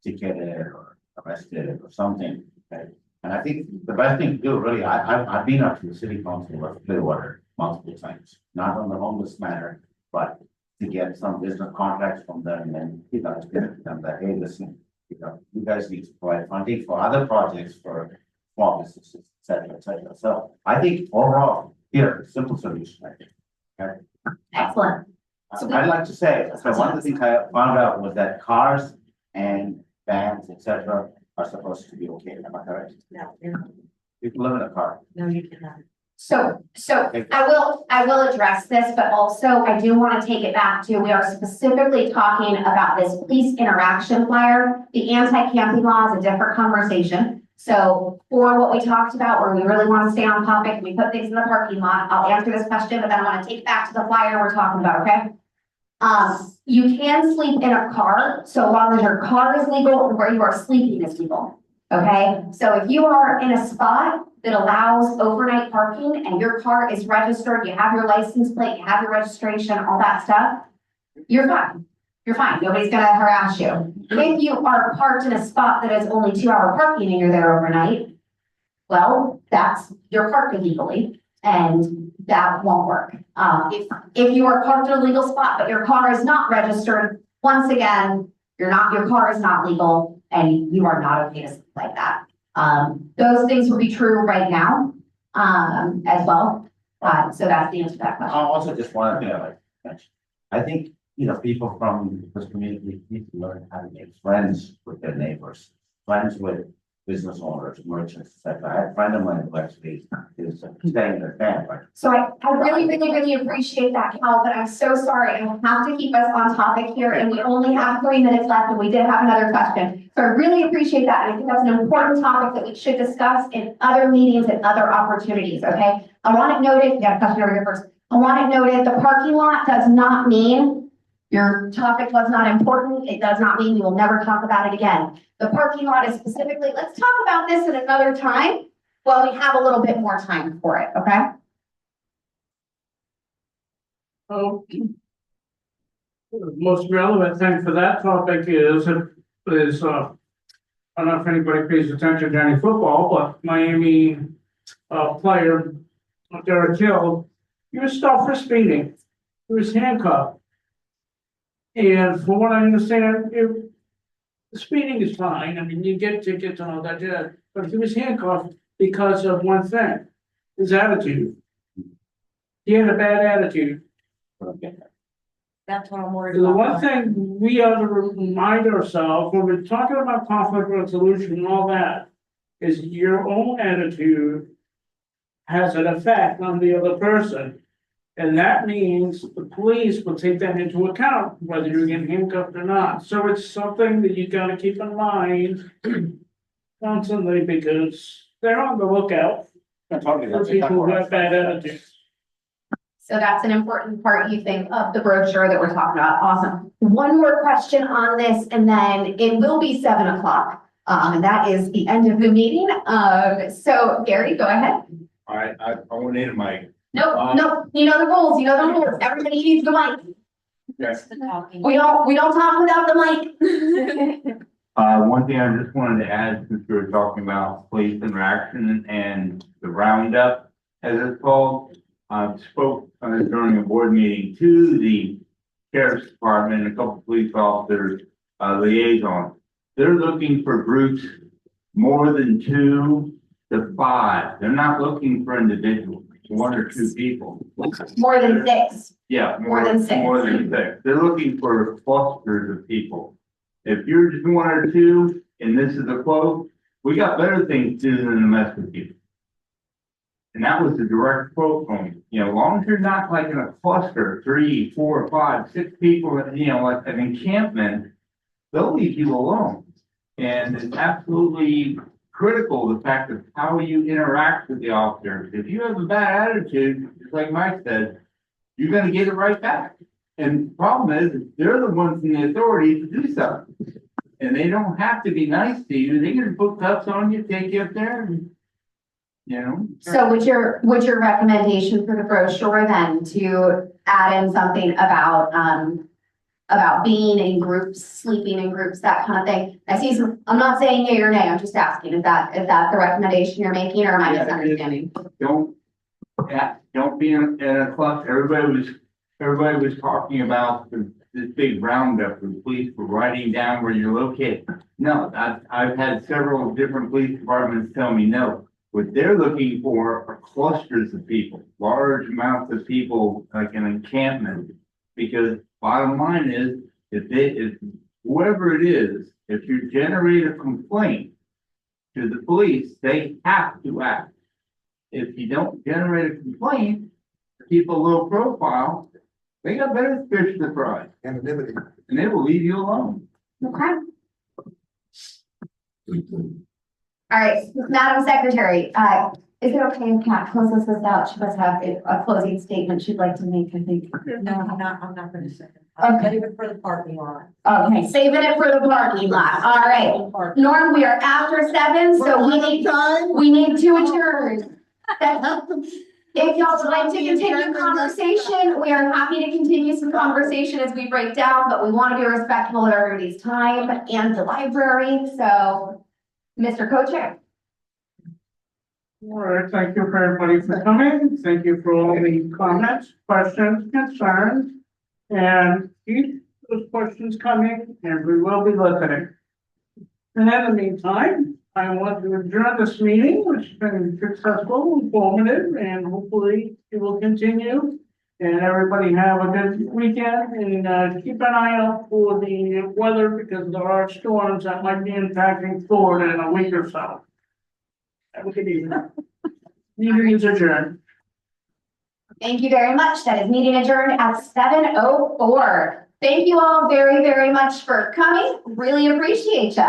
Speaker 11: ticketed or arrested or something, okay? And I think the best thing to do, really, I've been up to the city council of Clearwater multiple times, not on the homeless matter, but to get some business contracts from them and, you know, to get them that, hey, listen, you know, you guys need to provide funding for other projects for small businesses, et cetera, et cetera. So I think overall, here, simple solution, I think. Okay?
Speaker 1: Excellent.
Speaker 11: I'd like to say, so one of the things I found out was that cars and vans, et cetera, are supposed to be okay, am I correct?
Speaker 4: No,
Speaker 11: You can live in a car.
Speaker 4: no, you cannot.
Speaker 1: So I will address this, but also I do want to take it back to, we are specifically talking about this police interaction flyer. The anti-camping law is a different conversation. So for what we talked about, where we really want to stay on topic, and we put things in the parking lot, I'll answer this question, but then I want to take it back to the flyer we're talking about, okay? You can sleep in a car, so long as your car is legal and where you are sleeping is legal. Okay, so if you are in a spot that allows overnight parking and your car is registered, you have your license plate, you have your registration, all that stuff, you're fine. You're fine. Nobody's gonna harass you. If you are parked in a spot that is only 2-hour parking and you're there overnight, well, you're parked illegally and that won't work. If you are parked in a legal spot, but your car is not registered, once again, your car is not legal and you are not okay to sleep like that. Those things will be true right now, as well. So that's the answer to that
Speaker 11: I
Speaker 1: question.
Speaker 11: also just want to, like, mention, I think, you know, people from this community need to learn how to make friends with their neighbors, friends with business owners, merchants, et cetera. I had a friend of mine who actually is staying in their van, right?
Speaker 1: So I really appreciate that, Cal, but I'm so sorry. I have to keep us on topic here and we only have 3 minutes left and we did have another question. So I really appreciate that. And I think that's an important topic that we should discuss in other meetings and other opportunities, okay? I want it noted, yeah, question over here first. I want it noted, the parking lot does not mean your topic was not important. It does not mean we will never talk about it again. The parking lot is specifically, let's talk about this at another time while we have a little bit more time for it, okay?
Speaker 13: The most relevant thing for that topic is, I don't know if anybody pays attention to any football, but Miami player, Derek Hill, he was stopped for speeding. He was handcuffed. And from what I understand, speeding is fine. I mean, you get tickets and all that, yeah. But he was handcuffed because of one thing, his attitude. He had a bad attitude.
Speaker 4: That's what I'm worried
Speaker 13: The
Speaker 4: about.
Speaker 13: one thing we ought to remind ourselves when we're talking about conflict resolution and all that is your own attitude has an effect on the other person. And that means the police will take that into account, whether you're getting handcuffed or not. So it's something that you gotta keep in mind constantly because they're on the lookout for people who have bad attitudes.
Speaker 1: So that's an important part, you think, of the brochure that we're talking about. Awesome. One more question on this, and then it will be 7 o'clock. And that is the end of the meeting. So Gary, go ahead.
Speaker 2: I won't need a mic.
Speaker 1: Nope, you know the rules, Everybody needs the mic.
Speaker 2: Yes.
Speaker 1: We don't talk without the mic.
Speaker 3: One thing I just wanted to add, since we were talking about police interaction and the roundup, as it's called, spoke during a board meeting to the sheriff's department, and a couple police officers, liaison. They're looking for groups more than 2 to 5. They're not looking for individuals, 1 or 2 people.
Speaker 1: More than 6.
Speaker 3: Yeah.
Speaker 1: More than 6.
Speaker 3: More than 6. They're looking for clusters of people. If you're just 1 or 2, and this is a quote, we got better things to do than to mess with you. And that was the direct quote from him. You know, as long as you're not like in a cluster, 3, 4, 5, 6 people, you know, like an encampment, they'll leave you alone. And it's absolutely critical, the fact of how you interact with the officers. If you have a bad attitude, just like Mike said, you're gonna get it right back. And the problem is, they're the ones in the authority to do something. And they don't have to be nice to you. They can put cuffs on you, take you up there, and, you know.
Speaker 1: So would your recommendation for the brochure then to add in something about being in groups, sleeping in groups, that kind of thing? I see some, I'm not saying yea or nay, I'm just asking, is that the recommendation you're making, or am I misunderstanding?
Speaker 3: Don't be in a cluster. Everybody was talking about this big roundup, the police were writing down where you're located. No, I've had several different police departments tell me no. What they're looking for are clusters of people, large amounts of people, like an encampment. Because bottom line is, if whoever it is, if you generate a complaint to the police, they have to act. If you don't generate a complaint, keep a low profile, they got better fish to fry. Anonymity. And they will leave you alone.
Speaker 1: Okay. All right, Madam Secretary, is it okay if Kat closes this out? She must have a closing statement she'd like to make, I think.
Speaker 4: No, I'm not gonna say it. I'm
Speaker 1: Okay.
Speaker 4: leaving for the parking lot.
Speaker 1: Okay, saving it for the parking lot. All right. Norm, we are after 7, so we need to adjourn. If y'all would like to continue conversation, we are happy to continue some conversation as we break down, but we want to be respectful of everybody's time and the library, so Mr. Co-Chair.
Speaker 13: All right, thank you for everybody for coming. Thank you for all the comments, questions, concerns. And keep those questions coming, and we will be listening. And in the meantime, I want to adjourn this meeting, which has been successful, informative, and hopefully it will continue. And everybody have a good weekend, and keep an eye out for the weather, because there are storms that might be impacting Florida in a week or so. Have a good evening. Meeting is adjourned.
Speaker 1: Thank you very much. That is meeting adjourned at 7:04. Thank you all very, very much for coming. Really appreciate you.